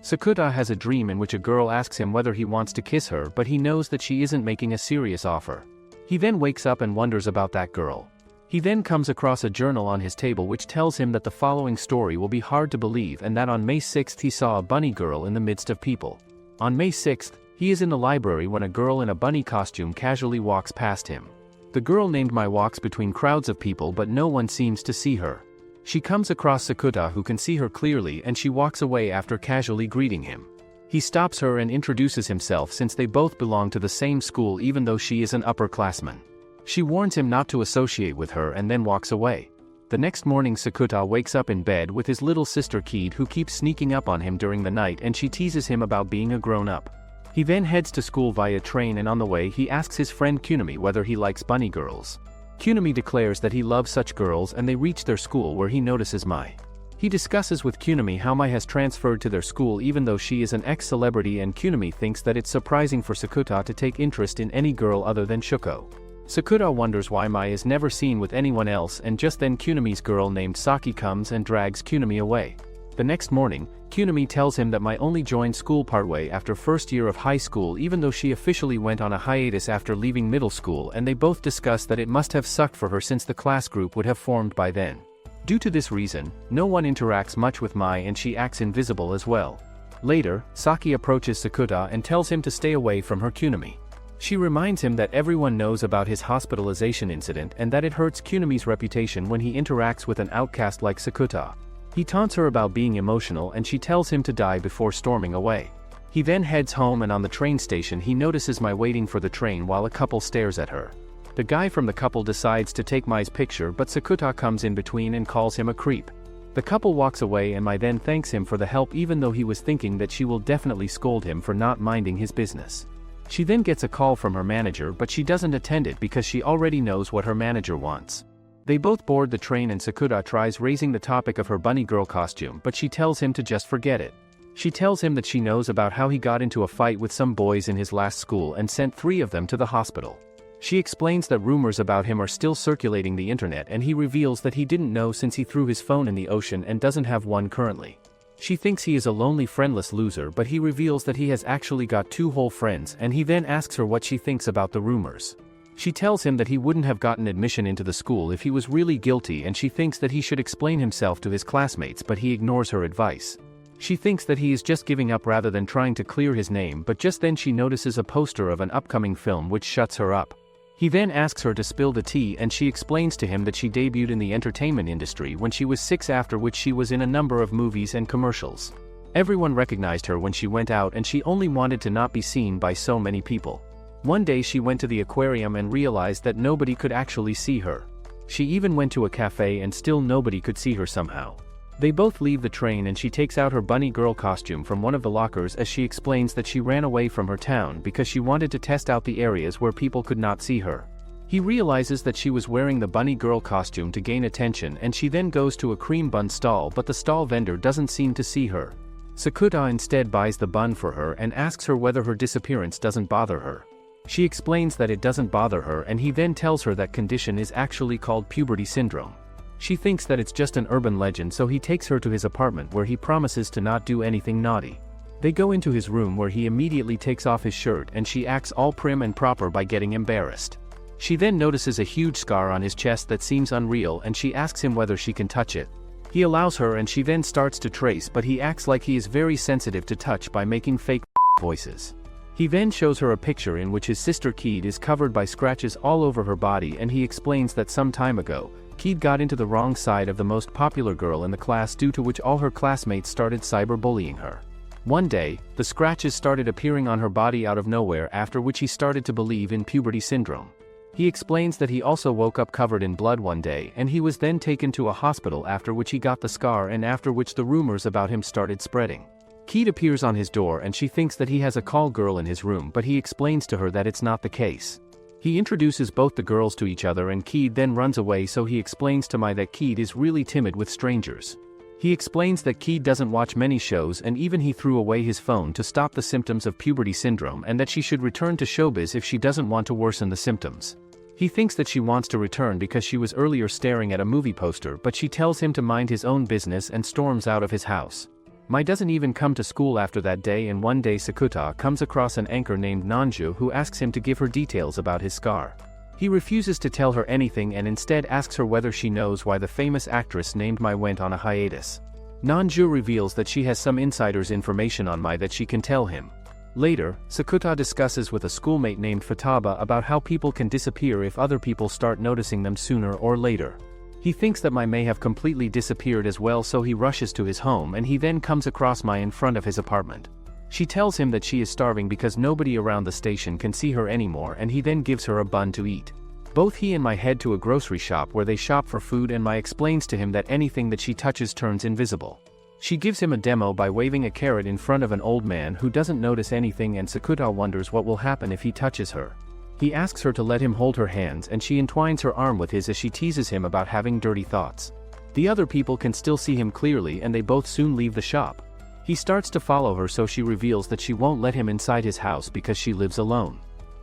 Sakuta has a dream in which a girl asks him whether he wants to kiss her, but he knows that she isn't making a serious offer. He then wakes up and wonders about that girl. He then comes across a journal on his table which tells him that the following story will be hard to believe, and that on May 6th he saw a bunny girl in the midst of people. On May 6th, he is in the library when a girl in a bunny costume casually walks past him. The girl named Mai walks between crowds of people, but no one seems to see her. She comes across Sakuta, who can see her clearly, and she walks away after casually greeting him. He stops her and introduces himself since they both belong to the same school even though she is an upperclassman. She warns him not to associate with her and then walks away. The next morning Sakuta wakes up in bed with his little sister Kaede, who keeps sneaking up on him during the night, and she teases him about being a grown-up. He then heads to school via train, and on the way he asks his friend Kunimi whether he likes bunny girls. Kunimi declares that he loves such girls, and they reach their school where he notices Mai. He discusses with Kunimi how Mai has transferred to their school even though she is an ex-celebrity, and Kunimi thinks that it's surprising for Sakuta to take interest in any girl other than Shuko. Sakuta wonders why Mai is never seen with anyone else, and just then Kunimi's girl named Saki comes and drags Kunimi away. The next morning, Kunimi tells him that Mai only joined school partway after first year of high school even though she officially went on a hiatus after leaving middle school, and they both discuss that it must have sucked for her since the class group would have formed by then. Due to this reason, no one interacts much with Mai and she acts invisible as well. Later, Saki approaches Sakuta and tells him to stay away from her Kunimi. She reminds him that everyone knows about his hospitalization incident and that it hurts Kunimi's reputation when he interacts with an outcast like Sakuta. He taunts her about being emotional and she tells him to die before storming away. He then heads home, and on the train station he notices Mai waiting for the train while a couple stares at her. The guy from the couple decides to take Mai's picture, but Sakuta comes in between and calls him a creep. The couple walks away and Mai then thanks him for the help even though he was thinking that she will definitely scold him for not minding his business. She then gets a call from her manager, but she doesn't attend it because she already knows what her manager wants. They both board the train and Sakuta tries raising the topic of her bunny girl costume, but she tells him to just forget it. She tells him that she knows about how he got into a fight with some boys in his last school and sent 3 of them to the hospital. She explains that rumors about him are still circulating the internet, and he reveals that he didn't know since he threw his phone in the ocean and doesn't have one currently. She thinks he is a lonely, friendless loser, but he reveals that he has actually got 2 whole friends, and he then asks her what she thinks about the rumors. She tells him that he wouldn't have gotten admission into the school if he was really guilty, and she thinks that he should explain himself to his classmates, but he ignores her advice. She thinks that he is just giving up rather than trying to clear his name, but just then she notices a poster of an upcoming film which shuts her up. He then asks her to spill the tea, and she explains to him that she debuted in the entertainment industry when she was 6, after which she was in a number of movies and commercials. Everyone recognized her when she went out, and she only wanted to not be seen by so many people. One day she went to the aquarium and realized that nobody could actually see her. She even went to a cafe and still nobody could see her somehow. They both leave the train and she takes out her bunny girl costume from one of the lockers as she explains that she ran away from her town because she wanted to test out the areas where people could not see her. He realizes that she was wearing the bunny girl costume to gain attention, and she then goes to a cream bun stall, but the stall vendor doesn't seem to see her. Sakuta instead buys the bun for her and asks her whether her disappearance doesn't bother her. She explains that it doesn't bother her, and he then tells her that condition is actually called puberty syndrome. She thinks that it's just an urban legend, so he takes her to his apartment where he promises to not do anything naughty. They go into his room where he immediately takes off his shirt and she acts all prim and proper by getting embarrassed. She then notices a huge scar on his chest that seems unreal, and she asks him whether she can touch it. He allows her and she then starts to trace, but he acts like he is very sensitive to touch by making fake voices. He then shows her a picture in which his sister Kaede is covered by scratches all over her body, and he explains that some time ago, Kaede got into the wrong side of the most popular girl in the class, due to which all her classmates started cyberbullying her. One day, the scratches started appearing on her body out of nowhere, after which he started to believe in puberty syndrome. He explains that he also woke up covered in blood one day, and he was then taken to a hospital, after which he got the scar and after which the rumors about him started spreading. Kaede appears on his door and she thinks that he has a call girl in his room, but he explains to her that it's not the case. He introduces both the girls to each other and Kaede then runs away, so he explains to Mai that Kaede is really timid with strangers. He explains that Kaede doesn't watch many shows, and even he threw away his phone to stop the symptoms of puberty syndrome, and that she should return to showbiz if she doesn't want to worsen the symptoms. He thinks that she wants to return because she was earlier staring at a movie poster, but she tells him to mind his own business and storms out of his house. Mai doesn't even come to school after that day, and one day Sakuta comes across an anchor named Nanju who asks him to give her details about his scar. He refuses to tell her anything and instead asks her whether she knows why the famous actress named Mai went on a hiatus. Nanju reveals that she has some insider's information on Mai that she can tell him. Later, Sakuta discusses with a schoolmate named Futaba about how people can disappear if other people start noticing them sooner or later. He thinks that Mai may have completely disappeared as well, so he rushes to his home and he then comes across Mai in front of his apartment. She tells him that she is starving because nobody around the station can see her anymore, and he then gives her a bun to eat. Both he and Mai head to a grocery shop where they shop for food, and Mai explains to him that anything that she touches turns invisible. She gives him a demo by waving a carrot in front of an old man who doesn't notice anything, and Sakuta wonders what will happen if he touches her. He asks her to let him hold her hands, and she entwines her arm with his as she teases him about having dirty thoughts. The other people can still see him clearly, and they both soon leave the shop. He starts to follow her, so she reveals that she won't let him inside his house because she lives alone.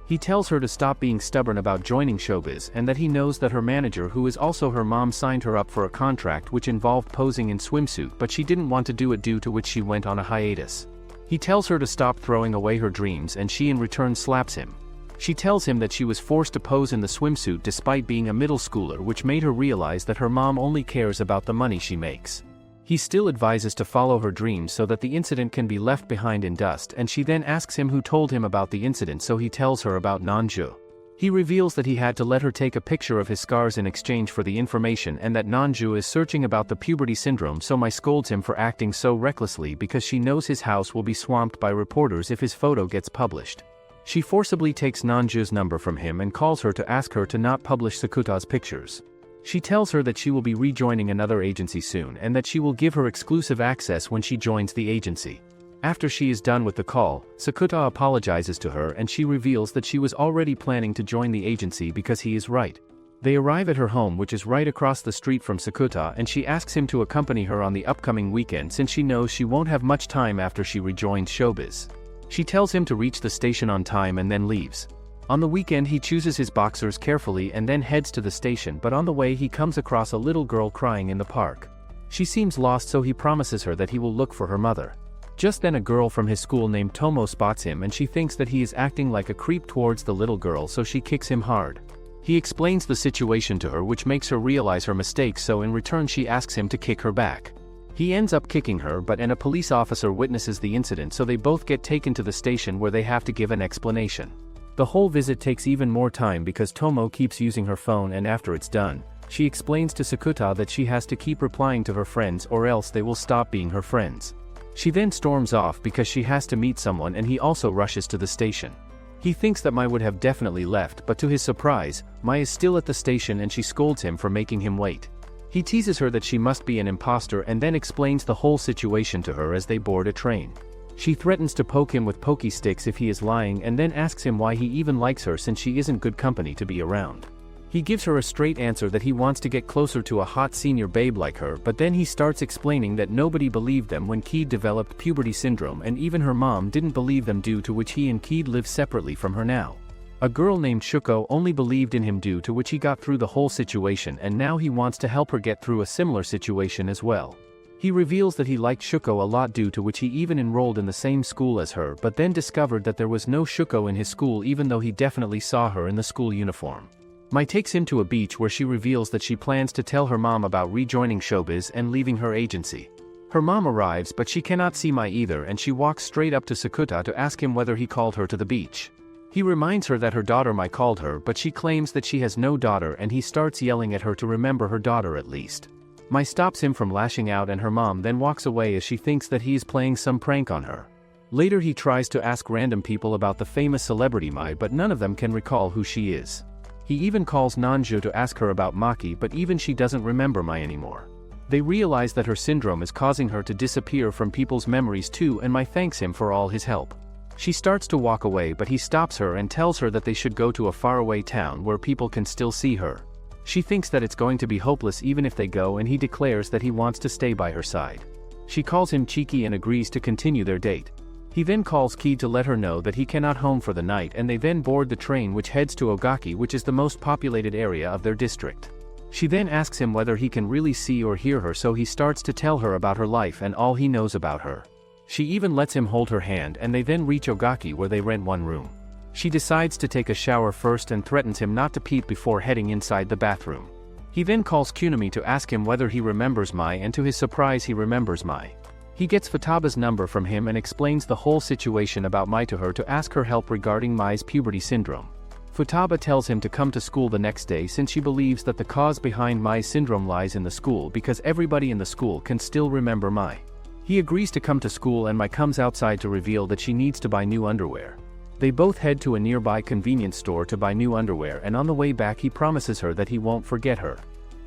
He tells her to stop being stubborn about joining showbiz, and that he knows that her manager, who is also her mom, signed her up for a contract which involved posing in swimsuit, but she didn't want to do it, due to which she went on a hiatus. He tells her to stop throwing away her dreams, and she in return slaps him. She tells him that she was forced to pose in the swimsuit despite being a middle schooler, which made her realize that her mom only cares about the money she makes. He still advises to follow her dreams so that the incident can be left behind in dust, and she then asks him who told him about the incident, so he tells her about Nanju. He reveals that he had to let her take a picture of his scars in exchange for the information, and that Nanju is searching about the puberty syndrome, so Mai scolds him for acting so recklessly because she knows his house will be swamped by reporters if his photo gets published. She forcibly takes Nanju's number from him and calls her to ask her to not publish Sakuta's pictures. She tells her that she will be rejoining another agency soon, and that she will give her exclusive access when she joins the agency. After she is done with the call, Sakuta apologizes to her, and she reveals that she was already planning to join the agency because he is right. They arrive at her home, which is right across the street from Sakuta, and she asks him to accompany her on the upcoming weekend since she knows she won't have much time after she rejoins showbiz. She tells him to reach the station on time and then leaves. On the weekend he chooses his boxers carefully and then heads to the station, but on the way he comes across a little girl crying in the park. She seems lost, so he promises her that he will look for her mother. Just then a girl from his school named Tomo spots him, and she thinks that he is acting like a creep towards the little girl, so she kicks him hard. He explains the situation to her, which makes her realize her mistake, so in return she asks him to kick her back. He ends up kicking her, but a police officer witnesses the incident, so they both get taken to the station where they have to give an explanation. The whole visit takes even more time because Tomo keeps using her phone, and after it's done, she explains to Sakuta that she has to keep replying to her friends or else they will stop being her friends. She then storms off because she has to meet someone, and he also rushes to the station. He thinks that Mai would have definitely left, but to his surprise, Mai is still at the station and she scolds him for making him wait. He teases her that she must be an imposter and then explains the whole situation to her as they board a train. She threatens to poke him with pokey sticks if he is lying, and then asks him why he even likes her since she isn't good company to be around. He gives her a straight answer that he wants to get closer to a hot senior babe like her, but then he starts explaining that nobody believed them when Kaede developed puberty syndrome, and even her mom didn't believe them, due to which he and Kaede live separately from her now. A girl named Shuko only believed in him, due to which he got through the whole situation, and now he wants to help her get through a similar situation as well. He reveals that he liked Shuko a lot, due to which he even enrolled in the same school as her, but then discovered that there was no Shuko in his school, even though he definitely saw her in the school uniform. Mai takes him to a beach where she reveals that she plans to tell her mom about rejoining showbiz and leaving her agency. Her mom arrives, but she cannot see Mai either, and she walks straight up to Sakuta to ask him whether he called her to the beach. He reminds her that her daughter Mai called her, but she claims that she has no daughter, and he starts yelling at her to remember her daughter at least. Mai stops him from lashing out, and her mom then walks away as she thinks that he is playing some prank on her. Later he tries to ask random people about the famous celebrity Mai, but none of them can recall who she is. He even calls Nanju to ask her about Maki, but even she doesn't remember Mai anymore. They realize that her syndrome is causing her to disappear from people's memories too, and Mai thanks him for all his help. She starts to walk away, but he stops her and tells her that they should go to a faraway town where people can still see her. She thinks that it's going to be hopeless even if they go, and he declares that he wants to stay by her side. She calls him cheeky and agrees to continue their date. He then calls Kaede to let her know that he cannot home for the night, and they then board the train which heads to Ogaki, which is the most populated area of their district. She then asks him whether he can really see or hear her, so he starts to tell her about her life and all he knows about her. She even lets him hold her hand, and they then reach Ogaki where they rent one room. She decides to take a shower first and threatens him not to peep before heading inside the bathroom. He then calls Kunimi to ask him whether he remembers Mai, and to his surprise he remembers Mai. He gets Futaba's number from him and explains the whole situation about Mai to her to ask her help regarding Mai's puberty syndrome. Futaba tells him to come to school the next day since she believes that the cause behind Mai's syndrome lies in the school because everybody in the school can still remember Mai. He agrees to come to school and Mai comes outside to reveal that she needs to buy new underwear. They both head to a nearby convenience store to buy new underwear, and on the way back he promises her that he won't forget her.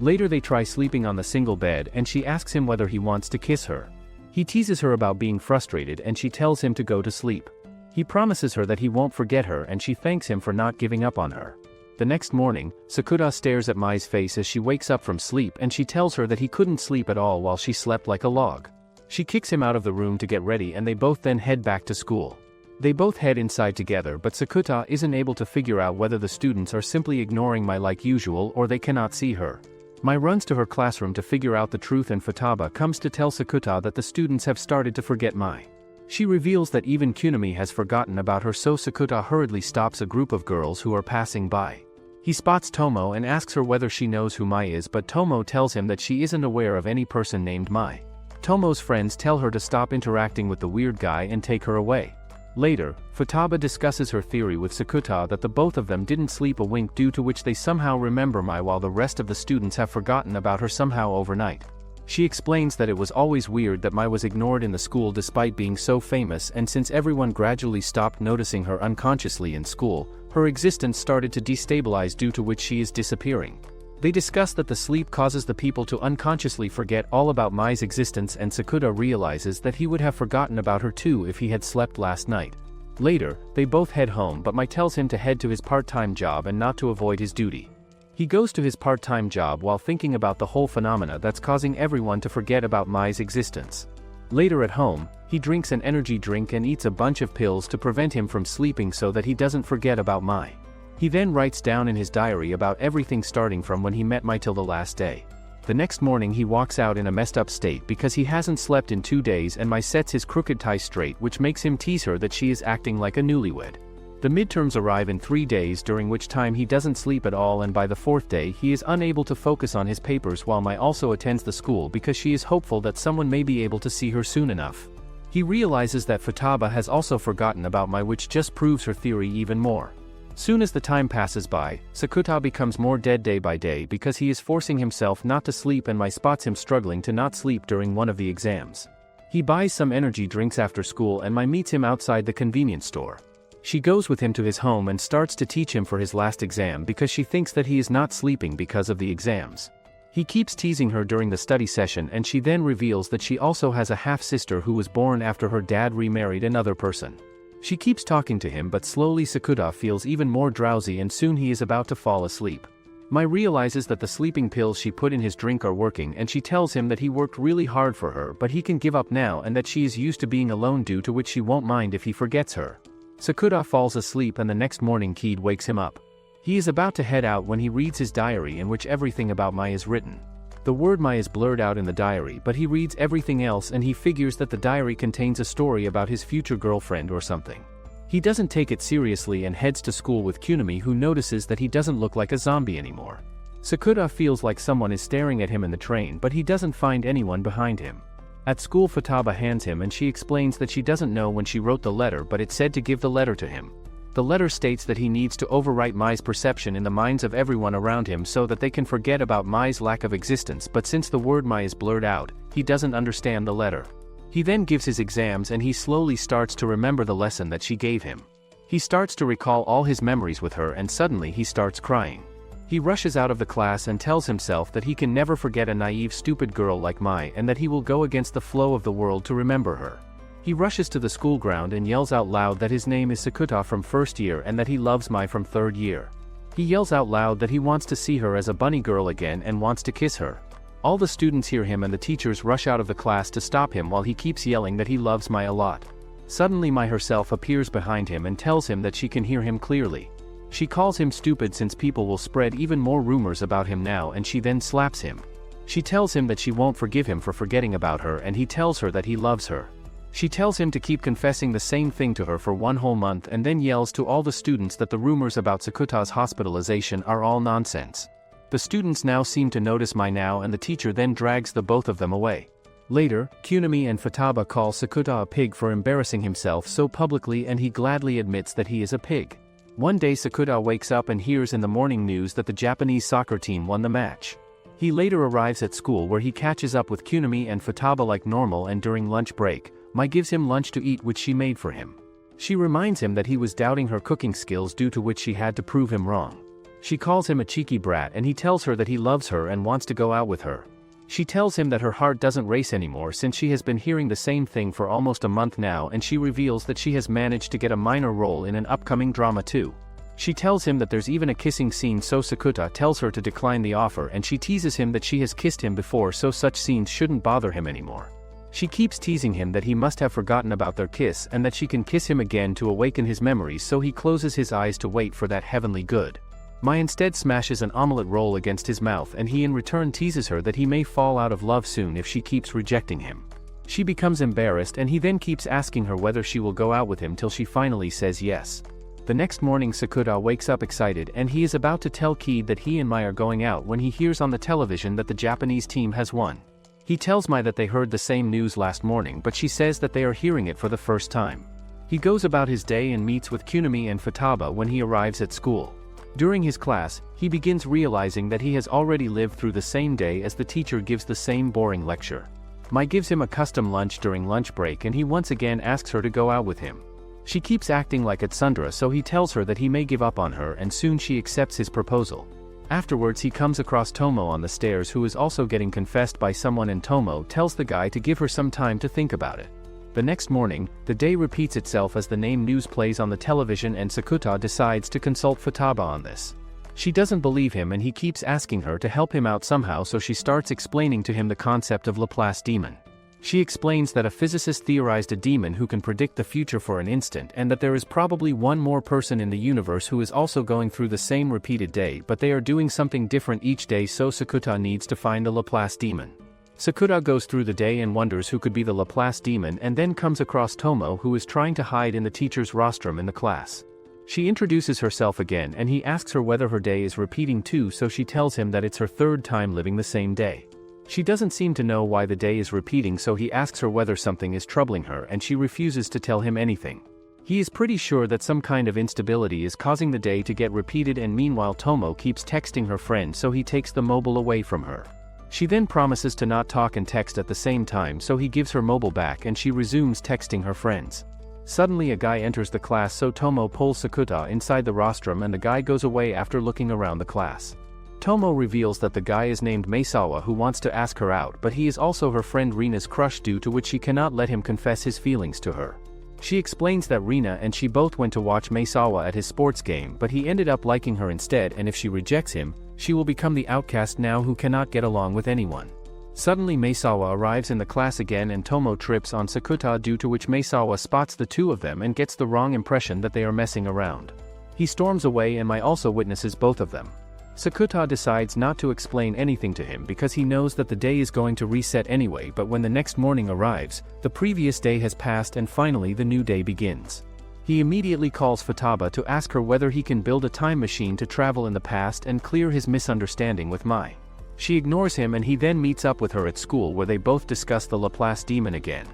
Later they try sleeping on the single bed and she asks him whether he wants to kiss her. He teases her about being frustrated and she tells him to go to sleep. He promises her that he won't forget her and she thanks him for not giving up on her. The next morning, Sakura stares at Mai's face as she wakes up from sleep and she tells her that he couldn't sleep at all while she slept like a log. She kicks him out of the room to get ready and they both then head back to school. They both head inside together, but Sakura isn't able to figure out whether the students are simply ignoring Mai like usual or they cannot see her. Mai runs to her classroom to figure out the truth and Futaba comes to tell Sakura that the students have started to forget Mai. She reveals that even Kunimi has forgotten about her, so Sakura hurriedly stops a group of girls who are passing by. He spots Tomo and asks her whether she knows who Mai is, but Tomo tells him that she isn't aware of any person named Mai. Tomo's friends tell her to stop interacting with the weird guy and take her away. Later, Futaba discusses her theory with Sakura that the both of them didn't sleep a wink, due to which they somehow remember Mai while the rest of the students have forgotten about her somehow overnight. She explains that it was always weird that Mai was ignored in the school despite being so famous, and since everyone gradually stopped noticing her unconsciously in school, her existence started to destabilize, due to which she is disappearing. They discuss that the sleep causes the people to unconsciously forget all about Mai's existence, and Sakura realizes that he would have forgotten about her too if he had slept last night. Later, they both head home, but Mai tells him to head to his part-time job and not to avoid his duty. He goes to his part-time job while thinking about the whole phenomena that's causing everyone to forget about Mai's existence. Later at home, he drinks an energy drink and eats a bunch of pills to prevent him from sleeping so that he doesn't forget about Mai. He then writes down in his diary about everything starting from when he met Mai till the last day. The next morning he walks out in a messed up state because he hasn't slept in 2 days, and Mai sets his crooked tie straight, which makes him tease her that she is acting like a newlywed. The midterms arrive in 3 days, during which time he doesn't sleep at all, and by the 4th day he is unable to focus on his papers, while Mai also attends the school because she is hopeful that someone may be able to see her soon enough. He realizes that Futaba has also forgotten about Mai, which just proves her theory even more. Soon as the time passes by, Sakura becomes more dead day by day because he is forcing himself not to sleep, and Mai spots him struggling to not sleep during one of the exams. He buys some energy drinks after school and Mai meets him outside the convenience store. She goes with him to his home and starts to teach him for his last exam because she thinks that he is not sleeping because of the exams. He keeps teasing her during the study session, and she then reveals that she also has a half-sister who was born after her dad remarried another person. She keeps talking to him, but slowly Sakura feels even more drowsy and soon he is about to fall asleep. Mai realizes that the sleeping pills she put in his drink are working, and she tells him that he worked really hard for her but he can give up now, and that she is used to being alone, due to which she won't mind if he forgets her. Sakura falls asleep and the next morning Kaede wakes him up. He is about to head out when he reads his diary, in which everything about Mai is written. The word Mai is blurred out in the diary, but he reads everything else and he figures that the diary contains a story about his future girlfriend or something. He doesn't take it seriously and heads to school with Kunimi, who notices that he doesn't look like a zombie anymore. Sakura feels like someone is staring at him in the train, but he doesn't find anyone behind him. At school, Futaba hands him and she explains that she doesn't know when she wrote the letter, but it said to give the letter to him. The letter states that he needs to overwrite Mai's perception in the minds of everyone around him so that they can forget about Mai's lack of existence, but since the word Mai is blurred out, he doesn't understand the letter. He then gives his exams and he slowly starts to remember the lesson that she gave him. He starts to recall all his memories with her and suddenly he starts crying. He rushes out of the class and tells himself that he can never forget a naive, stupid girl like Mai, and that he will go against the flow of the world to remember her. He rushes to the school ground and yells out loud that his name is Sakura from first year and that he loves Mai from third year. He yells out loud that he wants to see her as a bunny girl again and wants to kiss her. All the students hear him and the teachers rush out of the class to stop him while he keeps yelling that he loves Mai a lot. Suddenly Mai herself appears behind him and tells him that she can hear him clearly. She calls him stupid since people will spread even more rumors about him now, and she then slaps him. She tells him that she won't forgive him for forgetting about her, and he tells her that he loves her. She tells him to keep confessing the same thing to her for 1 whole month, and then yells to all the students that the rumors about Sakuta's hospitalization are all nonsense. The students now seem to notice Mai now, and the teacher then drags the both of them away. Later, Kunimi and Futaba call Sakuta a pig for embarrassing himself so publicly, and he gladly admits that he is a pig. One day Sakuta wakes up and hears in the morning news that the Japanese soccer team won the match. He later arrives at school where he catches up with Kunimi and Futaba like normal, and during lunch break, Mai gives him lunch to eat which she made for him. She reminds him that he was doubting her cooking skills, due to which she had to prove him wrong. She calls him a cheeky brat, and he tells her that he loves her and wants to go out with her. She tells him that her heart doesn't race anymore since she has been hearing the same thing for almost a month now, and she reveals that she has managed to get a minor role in an upcoming drama too. She tells him that there's even a kissing scene, so Sakuta tells her to decline the offer, and she teases him that she has kissed him before, so such scenes shouldn't bother him anymore. She keeps teasing him that he must have forgotten about their kiss and that she can kiss him again to awaken his memories, so he closes his eyes to wait for that heavenly good. Mai instead smashes an omelette roll against his mouth, and he in return teases her that he may fall out of love soon if she keeps rejecting him. She becomes embarrassed, and he then keeps asking her whether she will go out with him till she finally says yes. The next morning Sakuta wakes up excited, and he is about to tell Kaede that he and Mai are going out when he hears on the television that the Japanese team has won. He tells Mai that they heard the same news last morning, but she says that they are hearing it for the first time. He goes about his day and meets with Kunimi and Futaba when he arrives at school. During his class, he begins realizing that he has already lived through the same day as the teacher gives the same boring lecture. Mai gives him a custom lunch during lunch break, and he once again asks her to go out with him. She keeps acting like a tsundere, so he tells her that he may give up on her, and soon she accepts his proposal. Afterwards he comes across Tomo on the stairs, who is also getting confessed by someone, and Tomo tells the guy to give her some time to think about it. The next morning, the day repeats itself as the name news plays on the television, and Sakuta decides to consult Futaba on this. She doesn't believe him, and he keeps asking her to help him out somehow, so she starts explaining to him the concept of Laplace demon. She explains that a physicist theorized a demon who can predict the future for an instant, and that there is probably one more person in the universe who is also going through the same repeated day, but they are doing something different each day, so Sakuta needs to find the Laplace demon. Sakuta goes through the day and wonders who could be the Laplace demon, and then comes across Tomo, who is trying to hide in the teacher's rostrum in the class. She introduces herself again, and he asks her whether her day is repeating too, so she tells him that it's her third time living the same day. She doesn't seem to know why the day is repeating, so he asks her whether something is troubling her, and she refuses to tell him anything. He is pretty sure that some kind of instability is causing the day to get repeated, and meanwhile Tomo keeps texting her friend, so he takes the mobile away from her. She then promises to not talk and text at the same time, so he gives her mobile back and she resumes texting her friends. Suddenly a guy enters the class, so Tomo pulls Sakuta inside the rostrum, and the guy goes away after looking around the class. Tomo reveals that the guy is named Meisawa, who wants to ask her out, but he is also her friend Rina's crush, due to which she cannot let him confess his feelings to her. She explains that Rina and she both went to watch Meisawa at his sports game, but he ended up liking her instead, and if she rejects him, she will become the outcast now who cannot get along with anyone. Suddenly Meisawa arrives in the class again, and Tomo trips on Sakuta, due to which Meisawa spots the two of them and gets the wrong impression that they are messing around. He storms away, and Mai also witnesses both of them. Sakuta decides not to explain anything to him because he knows that the day is going to reset anyway, but when the next morning arrives, the previous day has passed and finally the new day begins. He immediately calls Futaba to ask her whether he can build a time machine to travel in the past and clear his misunderstanding with Mai. She ignores him, and he then meets up with her at school where they both discuss the Laplace demon again.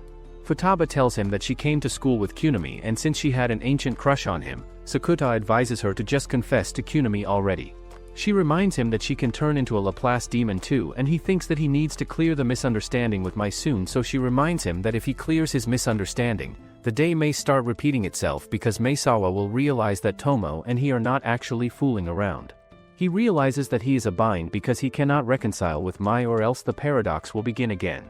Futaba tells him that she came to school with Kunimi, and since she had an ancient crush on him, Sakuta advises her to just confess to Kunimi already. She reminds him that she can turn into a Laplace demon too, and he thinks that he needs to clear the misunderstanding with Mai soon, so she reminds him that if he clears his misunderstanding, the day may start repeating itself because Meisawa will realize that Tomo and he are not actually fooling around. He realizes that he is a bind because he cannot reconcile with Mai, or else the paradox will begin again.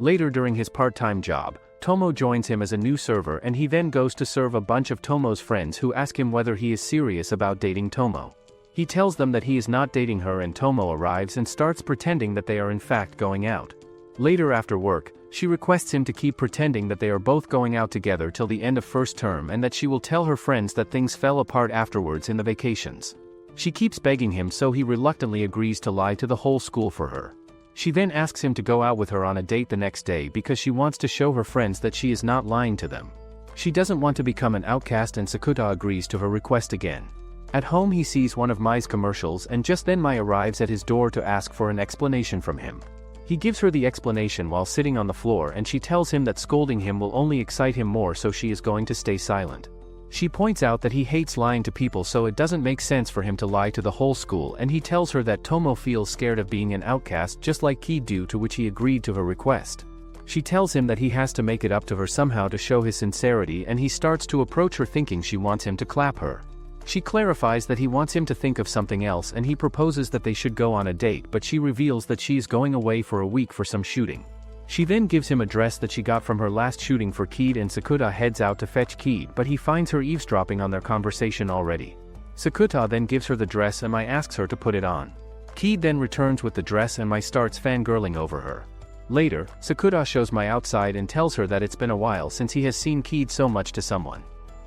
Later during his part-time job, Tomo joins him as a new server, and he then goes to serve a bunch of Tomo's friends who ask him whether he is serious about dating Tomo. He tells them that he is not dating her, and Tomo arrives and starts pretending that they are in fact going out. Later after work, She requests him to keep pretending that they are both going out together till the end of first term and that she will tell her friends that things fell apart afterwards in the vacations. She keeps begging him, so he reluctantly agrees to lie to the whole school for her. She then asks him to go out with her on a date the next day because she wants to show her friends that she is not lying to them. She doesn't want to become an outcast, and Sakuta agrees to her request again. At home, he sees one of Mai's commercials, and just then Mai arrives at his door to ask for an explanation from him. He gives her the explanation while sitting on the floor, and she tells him that scolding him will only excite him more, so she is going to stay silent. She points out that he hates lying to people, so it doesn't make sense for him to lie to the whole school, and he tells her that Tomo feels scared of being an outcast just like Kaede do, to which he agreed to her request. She tells him that he has to make it up to her somehow to show his sincerity, and he starts to approach her thinking she wants him to clap her. She clarifies that he wants him to think of something else, and he proposes that they should go on a date, but she reveals that she is going away for a week for some shooting. She then gives him a dress that she got from her last shooting for Kaede, and Sakuta heads out to fetch Kaede, but he finds her eavesdropping on their conversation already. Sakuta then gives her the dress and Mai asks her to put it on. Kaede then returns with the dress and Mai starts fangirling over her. Later, Sakuta shows Mai outside and tells her that it's been a while since he has seen Kaede so much to someone.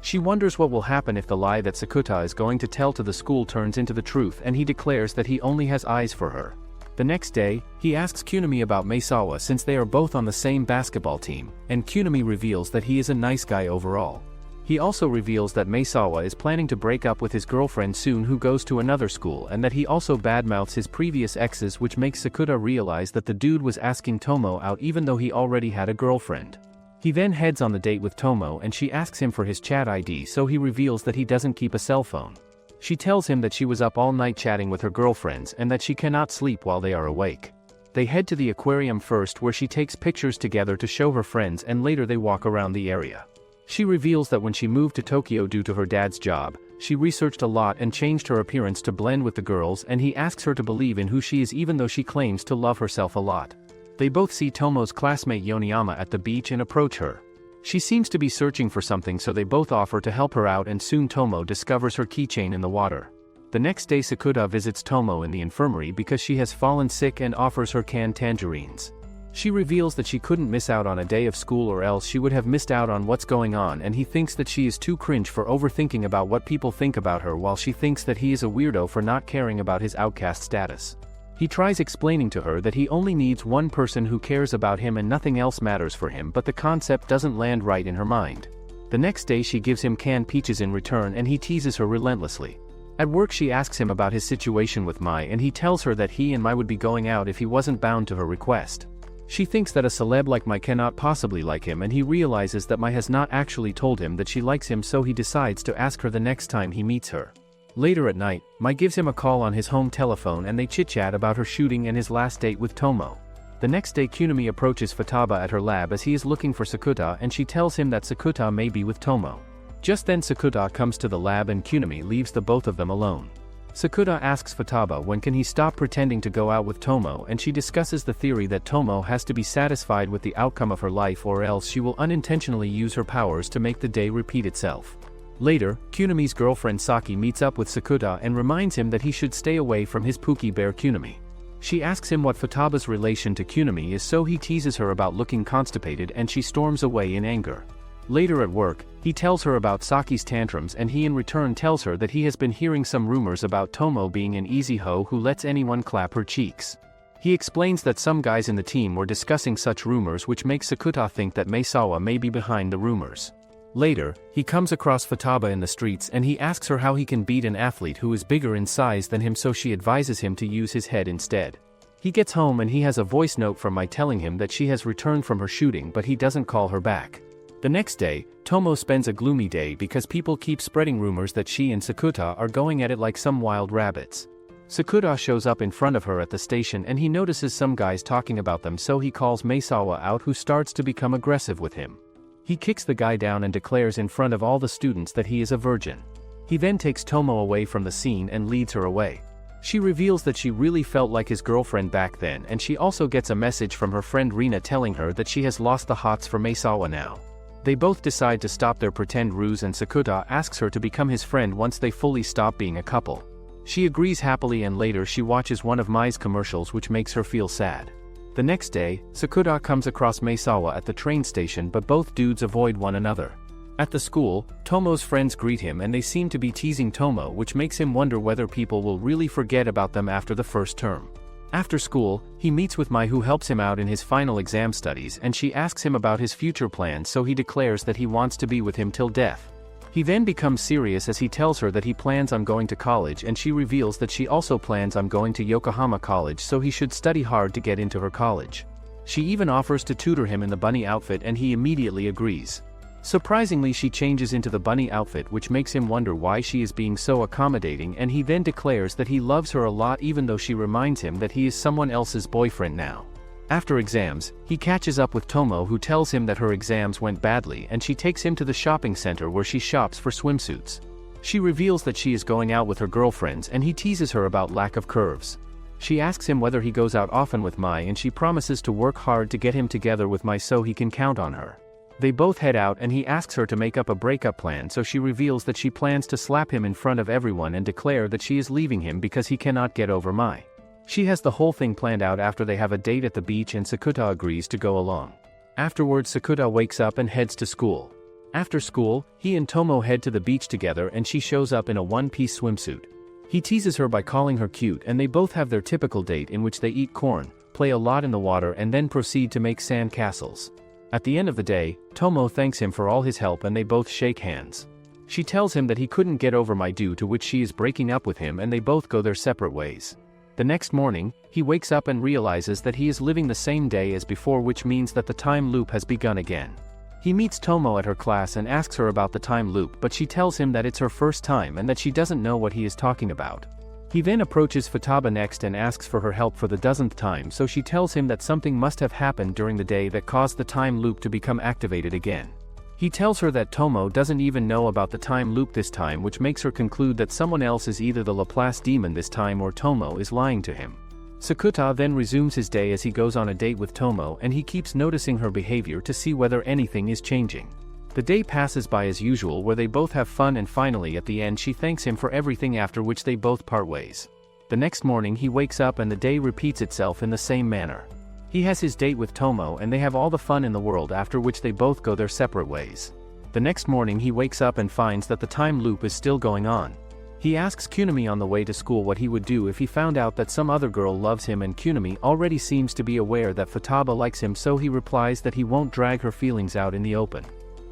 She wonders what will happen if the lie that Sakuta is going to tell to the school turns into the truth, and he declares that he only has eyes for her. The next day, he asks Kunimi about Maesawa since they are both on the same basketball team, and Kunimi reveals that he is a nice guy overall. He also reveals that Maesawa is planning to break up with his girlfriend soon, who goes to another school, and that he also badmouths his previous exes, which makes Sakuta realize that the dude was asking Tomo out even though he already had a girlfriend. He then heads on the date with Tomo, and she asks him for his chat ID, so he reveals that he doesn't keep a cell phone. She tells him that she was up all night chatting with her girlfriends and that she cannot sleep while they are awake. They head to the aquarium first, where she takes pictures together to show her friends, and later they walk around the area. She reveals that when she moved to Tokyo due to her dad's job, she researched a lot and changed her appearance to blend with the girls, and he asks her to believe in who she is even though she claims to love herself a lot. They both see Tomo's classmate Yoniyama at the beach and approach her. She seems to be searching for something, so they both offer to help her out, and soon Tomo discovers her keychain in the water. The next day, Sakuta visits Tomo in the infirmary because she has fallen sick and offers her canned tangerines. She reveals that she couldn't miss out on a day of school or else she would have missed out on what's going on, and he thinks that she is too cringe for overthinking about what people think about her, while she thinks that he is a weirdo for not caring about his outcast status. He tries explaining to her that he only needs one person who cares about him and nothing else matters for him, but the concept doesn't land right in her mind. The next day, she gives him canned peaches in return, and he teases her relentlessly. At work, she asks him about his situation with Mai, and he tells her that he and Mai would be going out if he wasn't bound to her request. She thinks that a celeb like Mai cannot possibly like him, and he realizes that Mai has not actually told him that she likes him, so he decides to ask her the next time he meets her. Later at night, Mai gives him a call on his home telephone, and they chit-chat about her shooting and his last date with Tomo. The next day, Kunimi approaches Futaba at her lab as he is looking for Sakuta, and she tells him that Sakuta may be with Tomo. Just then, Sakuta comes to the lab and Kunimi leaves the both of them alone. Sakuta asks Futaba when can he stop pretending to go out with Tomo, and she discusses the theory that Tomo has to be satisfied with the outcome of her life, or else she will unintentionally use her powers to make the day repeat itself. Later, Kunimi's girlfriend Saki meets up with Sakuta and reminds him that he should stay away from his Pookie Bear Kunimi. She asks him what Futaba's relation to Kunimi is, so he teases her about looking constipated, and she storms away in anger. Later at work, he tells her about Saki's tantrums, and he in return tells her that he has been hearing some rumors about Tomo being an easy hoe who lets anyone clap her cheeks. He explains that some guys in the team were discussing such rumors, which makes Sakuta think that Maesawa may be behind the rumors. Later, he comes across Futaba in the streets, and he asks her how he can beat an athlete who is bigger in size than him, so she advises him to use his head instead. He gets home and he has a voice note from Mai telling him that she has returned from her shooting, but he doesn't call her back. The next day, Tomo spends a gloomy day because people keep spreading rumors that she and Sakuta are going at it like some wild rabbits. Sakuta shows up in front of her at the station, and he notices some guys talking about them, so he calls Maesawa out, who starts to become aggressive with him. He kicks the guy down and declares in front of all the students that he is a virgin. He then takes Tomo away from the scene and leads her away. She reveals that she really felt like his girlfriend back then, and she also gets a message from her friend Rina telling her that she has lost the hots for Maesawa now. They both decide to stop their pretend ruse, and Sakuta asks her to become his friend once they fully stop being a couple. She agrees happily, and later she watches one of Mai's commercials, which makes her feel sad. The next day, Sakuta comes across Maesawa at the train station, but both dudes avoid one another. At the school, Tomo's friends greet him and they seem to be teasing Tomo, which makes him wonder whether people will really forget about them after the first term. After school, he meets with Mai, who helps him out in his final exam studies, and she asks him about his future plans, so he declares that he wants to be with him till death. He then becomes serious as he tells her that he plans on going to college, and she reveals that she also plans on going to Yokohama College, so he should study hard to get into her college. She even offers to tutor him in the bunny outfit and he immediately agrees. Surprisingly, she changes into the bunny outfit, which makes him wonder why she is being so accommodating, and he then declares that he loves her a lot even though she reminds him that he is someone else's boyfriend now. After exams, he catches up with Tomo, who tells him that her exams went badly, and she takes him to the shopping center where she shops for swimsuits. She reveals that she is going out with her girlfriends and he teases her about lack of curves. She asks him whether he goes out often with Mai, and she promises to work hard to get him together with Mai so he can count on her. They both head out and he asks her to make up a breakup plan, so she reveals that she plans to slap him in front of everyone and declare that she is leaving him because he cannot get over Mai. She has the whole thing planned out after they have a date at the beach, and Sakuta agrees to go along. Afterwards, Sakuta wakes up and heads to school. After school, he and Tomo head to the beach together and she shows up in a one-piece swimsuit. He teases her by calling her cute, and they both have their typical date in which they eat corn, play a lot in the water, and then proceed to make sand castles. At the end of the day, Tomo thanks him for all his help and they both shake hands. She tells him that he couldn't get over Mai, due to which she is breaking up with him, and they both go their separate ways. The next morning, he wakes up and realizes that he is living the same day as before, which means that the time loop has begun again. He meets Tomo at her class and asks her about the time loop, but she tells him that it's her first time and that she doesn't know what he is talking about. He then approaches Futaba next and asks for her help for the dozenth time, so she tells him that something must have happened during the day that caused the time loop to become activated again. He tells her that Tomo doesn't even know about the time loop this time, which makes her conclude that someone else is either the Laplace demon this time or Tomo is lying to him. Sakuta then resumes his day as he goes on a date with Tomo, and he keeps noticing her behavior to see whether anything is changing. The day passes by as usual, where they both have fun, and finally at the end she thanks him for everything, after which they both part ways. The next morning he wakes up and the day repeats itself in the same manner. He has his date with Tomo and they have all the fun in the world, after which they both go their separate ways. The next morning he wakes up and finds that the time loop is still going on. He asks Kunimi on the way to school what he would do if he found out that some other girl loves him, and Kunimi already seems to be aware that Futaba likes him, so he replies that he won't drag her feelings out in the open.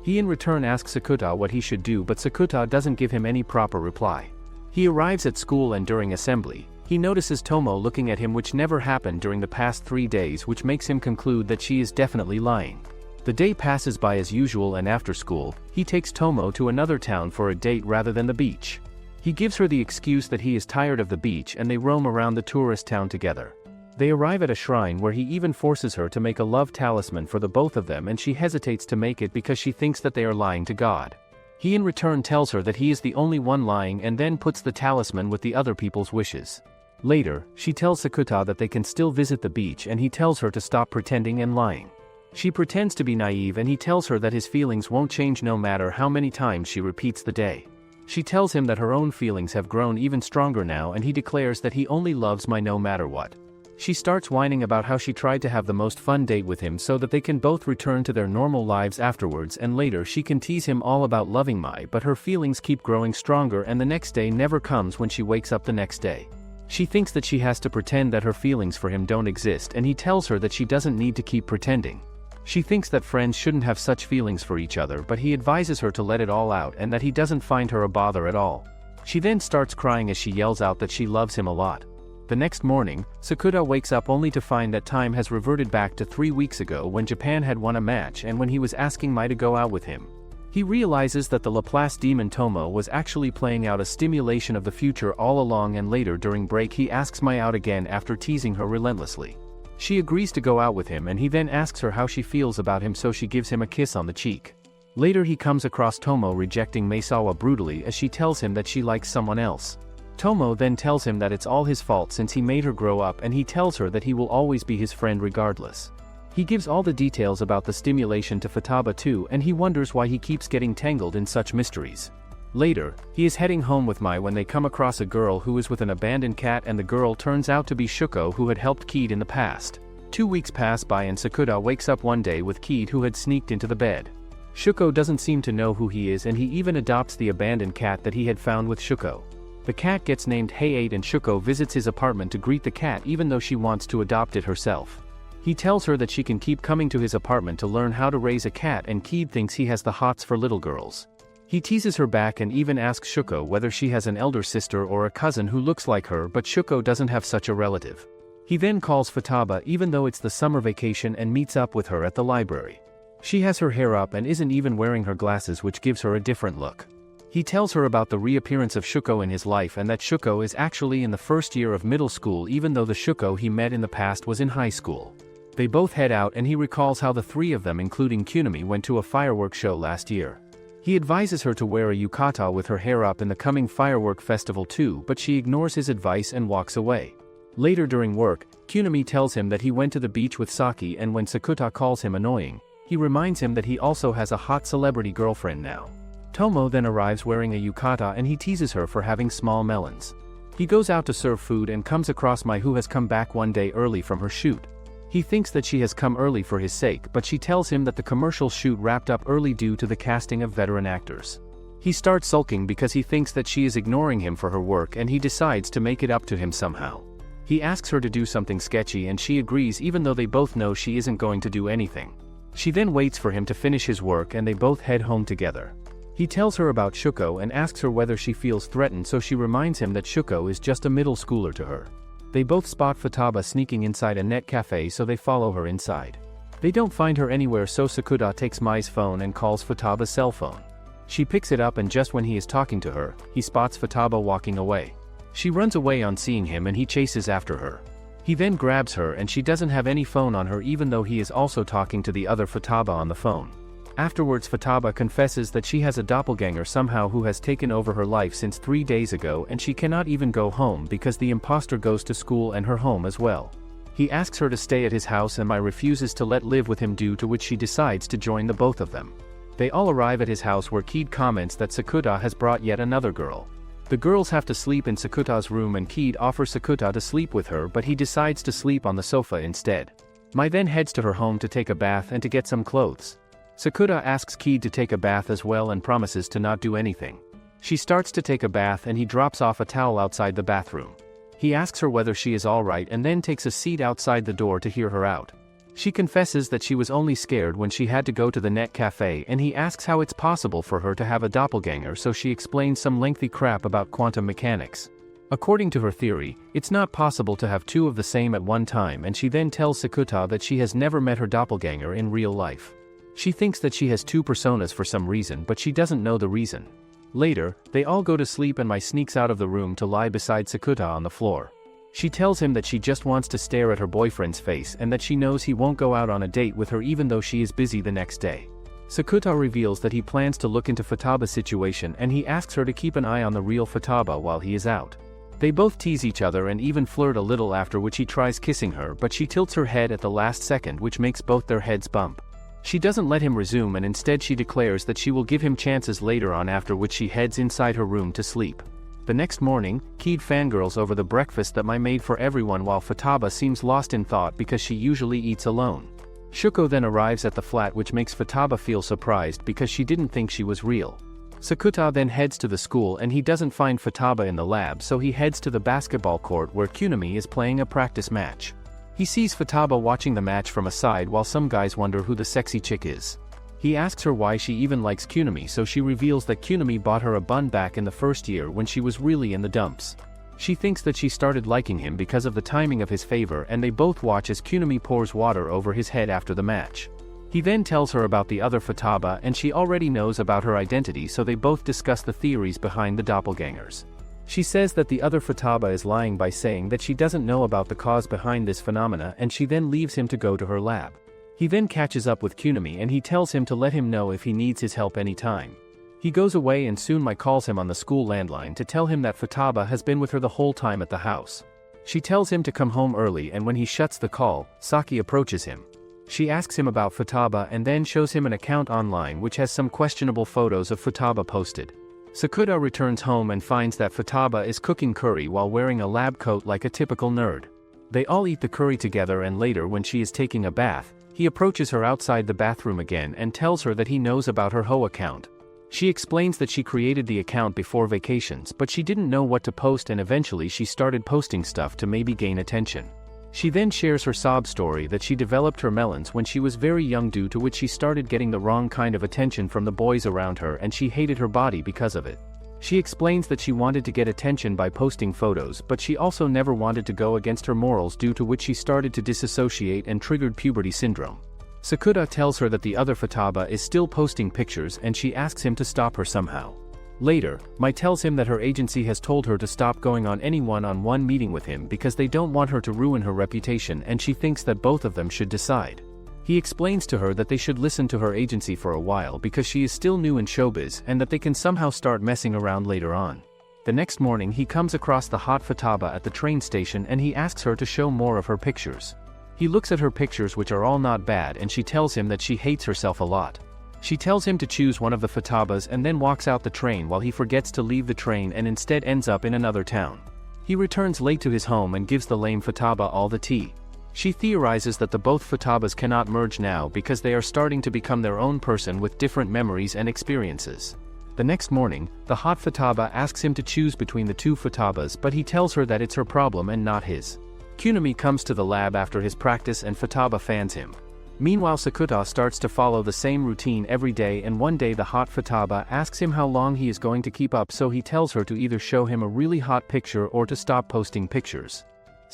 He in return asks Sakuta what he should do, but Sakuta doesn't give him any proper reply. He arrives at school and during assembly, he notices Tomo looking at him, which never happened during the past 3 days, which makes him conclude that she is definitely lying. The day passes by as usual, and after school, he takes Tomo to another town for a date rather than the beach. He gives her the excuse that he is tired of the beach and they roam around the tourist town together. They arrive at a shrine where he even forces her to make a love talisman for the both of them, and she hesitates to make it because she thinks that they are lying to God. He in return tells her that he is the only one lying and then puts the talisman with the other people's wishes. Later, she tells Sakuta that they can still visit the beach, and he tells her to stop pretending and lying. She pretends to be naive and he tells her that his feelings won't change no matter how many times she repeats the day. She tells him that her own feelings have grown even stronger now, and he declares that he only loves Mai no matter what. She starts whining about how she tried to have the most fun date with him so that they can both return to their normal lives afterwards, and later she can tease him all about loving Mai, but her feelings keep growing stronger and the next day never comes when she wakes up the next day. She thinks that she has to pretend that her feelings for him don't exist, and he tells her that she doesn't need to keep pretending. She thinks that friends shouldn't have such feelings for each other, but he advises her to let it all out and that he doesn't find her a bother at all. She then starts crying as she yells out that she loves him a lot. The next morning, Sakuta wakes up only to find that time has reverted back to 3 weeks ago when Japan had won a match and when he was asking Mai to go out with him. He realizes that the Laplace demon Tomo was actually playing out a stimulation of the future all along, and later during break he asks Mai out again after teasing her relentlessly. She agrees to go out with him and he then asks her how she feels about him, so she gives him a kiss on the cheek. Later he comes across Tomo rejecting Maesawa brutally as she tells him that she likes someone else. Tomo then tells him that it's all his fault since he made her grow up, and he tells her that he will always be his friend regardless. He gives all the details about the stimulation to Futaba too, and he wonders why he keeps getting tangled in such mysteries. Later, he is heading home with Mai when they come across a girl who is with an abandoned cat, and the girl turns out to be Shuko, who had helped Kaede in the past. 2 weeks pass by and Sakuta wakes up one day with Kaede, who had sneaked into the bed. Shuko doesn't seem to know who he is, and he even adopts the abandoned cat that he had found with Shuko. The cat gets named Hayate, and Shuko visits his apartment to greet the cat even though she wants to adopt it herself. He tells her that she can keep coming to his apartment to learn how to raise a cat, and Kaede thinks he has the hots for little girls. He teases her back and even asks Shuko whether she has an elder sister or a cousin who looks like her, but Shuko doesn't have such a relative. He then calls Futaba even though it's the summer vacation and meets up with her at the library. She has her hair up and isn't even wearing her glasses, which gives her a different look. He tells her about the reappearance of Shuko in his life and that Shuko is actually in the first year of middle school even though the Shuko he met in the past was in high school. They both head out and he recalls how the three of them, including Kunimi, went to a fireworks show last year. He advises her to wear a yukata with her hair up in the coming firework festival too, but she ignores his advice and walks away. Later during work, Kunimi tells him that he went to the beach with Saki, and when Sakuta calls him annoying, he reminds him that he also has a hot celebrity girlfriend now. Tomo then arrives wearing a yukata and he teases her for having small melons. He goes out to serve food and comes across Mai, who has come back one day early from her shoot. He thinks that she has come early for his sake, but she tells him that the commercial shoot wrapped up early due to the casting of veteran actors. He starts sulking because he thinks that she is ignoring him for her work, and he decides to make it up to him somehow. He asks her to do something sketchy and she agrees even though they both know she isn't going to do anything. She then waits for him to finish his work and they both head home together. He tells her about Shuko and asks her whether she feels threatened, so she reminds him that Shuko is just a middle schooler to her. They both spot Futaba sneaking inside a net cafe, so they follow her inside. They don't find her anywhere, so Sakuta takes Mai's phone and calls Futaba's cell phone. She picks it up and just when he is talking to her, he spots Futaba walking away. She runs away on seeing him and he chases after her. He then grabs her and she doesn't have any phone on her even though he is also talking to the other Futaba on the phone. Afterwards, Futaba confesses that she has a doppelganger somehow who has taken over her life since 3 days ago, and she cannot even go home because the imposter goes to school and her home as well. He asks her to stay at his house and Mai refuses to let live with him, due to which she decides to join the both of them. They all arrive at his house where Kaede comments that Sakuta has brought yet another girl. The girls have to sleep in Sakuta's room and Kaede offers Sakuta to sleep with her, but he decides to sleep on the sofa instead. Mai then heads to her home to take a bath and to get some clothes. Sakuta asks Kaede to take a bath as well and promises to not do anything. She starts to take a bath and he drops off a towel outside the bathroom. He asks her whether she is alright and then takes a seat outside the door to hear her out. She confesses that she was only scared when she had to go to the net cafe, and he asks how it's possible for her to have a doppelganger, so she explains some lengthy crap about quantum mechanics. According to her theory, it's not possible to have two of the same at one time, and she then tells Sakuta that she has never met her doppelganger in real life. She thinks that she has two personas for some reason, but she doesn't know the reason. Later, they all go to sleep and Mai sneaks out of the room to lie beside Sakuta on the floor. She tells him that she just wants to stare at her boyfriend's face and that she knows he won't go out on a date with her even though she is busy the next day. Sakuta reveals that he plans to look into Futaba's situation and he asks her to keep an eye on the real Futaba while he is out. They both tease each other and even flirt a little, after which he tries kissing her, but she tilts her head at the last second, which makes both their heads bump. She doesn't let him resume and instead she declares that she will give him chances later on, after which she heads inside her room to sleep. The next morning, Kaede fangirls over the breakfast that Mai made for everyone while Futaba seems lost in thought because she usually eats alone. Shuko then arrives at the flat, which makes Futaba feel surprised because she didn't think she was real. Sakuta then heads to the school and he doesn't find Futaba in the lab, so he heads to the basketball court where Kunimi is playing a practice match. He sees Futaba watching the match from a side while some guys wonder who the sexy chick is. He asks her why she even likes Kunimi, so she reveals that Kunimi bought her a bun back in the first year when she was really in the dumps. She thinks that she started liking him because of the timing of his favor, and they both watch as Kunimi pours water over his head after the match. He then tells her about the other Futaba and she already knows about her identity, so they both discuss the theories behind the doppelgangers. She says that the other Futaba is lying by saying that she doesn't know about the cause behind this phenomena, and she then leaves him to go to her lab. He then catches up with Kunimi and he tells him to let him know if he needs his help anytime. He goes away and soon Mai calls him on the school landline to tell him that Futaba has been with her the whole time at the house. She tells him to come home early, and when he shuts the call, Saki approaches him. She asks him about Futaba and then shows him an account online which has some questionable photos of Futaba posted. Sakuta returns home and finds that Futaba is cooking curry while wearing a lab coat like a typical nerd. They all eat the curry together, and later when she is taking a bath, he approaches her outside the bathroom again and tells her that he knows about her Ho account. She explains that she created the account before vacations, but she didn't know what to post, and eventually she started posting stuff to maybe gain attention. She then shares her sob story that she developed her melons when she was very young, due to which she started getting the wrong kind of attention from the boys around her, and she hated her body because of it. She explains that she wanted to get attention by posting photos, but she also never wanted to go against her morals, due to which she started to disassociate and triggered puberty syndrome. Sakura tells her that the other Futaba is still posting pictures, and she asks him to stop her somehow. Later, Mai tells him that her agency has told her to stop going on any one-on-one meeting with him because they don't want her to ruin her reputation, and she thinks that both of them should decide. He explains to her that they should listen to her agency for a while because she is still new in showbiz, and that they can somehow start messing around later on. The next morning he comes across the hot Futaba at the train station, and he asks her to show more of her pictures. He looks at her pictures, which are all not bad, and she tells him that she hates herself a lot. She tells him to choose one of the Futabas and then walks out the train while he forgets to leave the train and instead ends up in another town. He returns late to his home and gives the lame Futaba all the tea. She theorizes that the both Futabas cannot merge now because they are starting to become their own person with different memories and experiences. The next morning, the hot Futaba asks him to choose between the two Futabas, but he tells her that it's her problem and not his. Kunimi comes to the lab after his practice and Futaba fans him. Meanwhile, Sakura starts to follow the same routine every day, and one day the hot Futaba asks him how long he is going to keep up, so he tells her to either show him a really hot picture or to stop posting pictures.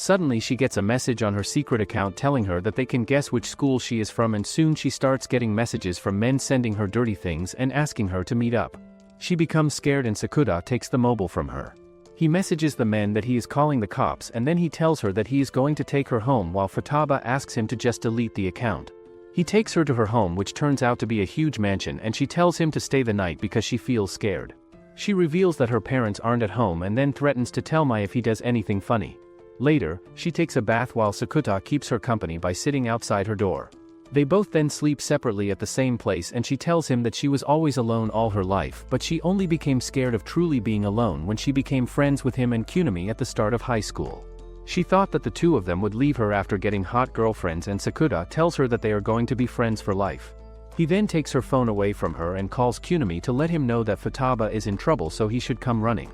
Suddenly she gets a message on her secret account telling her that they can guess which school she is from, and soon she starts getting messages from men sending her dirty things and asking her to meet up. She becomes scared and Sakura takes the mobile from her. He messages the men that he is calling the cops, and then he tells her that he is going to take her home, while Futaba asks him to just delete the account. He takes her to her home, which turns out to be a huge mansion, and she tells him to stay the night because she feels scared. She reveals that her parents aren't at home and then threatens to tell Mai if he does anything funny. Later, she takes a bath while Sakura keeps her company by sitting outside her door. They both then sleep separately at the same place, and she tells him that she was always alone all her life, but she only became scared of truly being alone when she became friends with him and Kunimi at the start of high school. She thought that the two of them would leave her after getting hot girlfriends, and Sakura tells her that they are going to be friends for life. He then takes her phone away from her and calls Kunimi to let him know that Futaba is in trouble, so he should come running.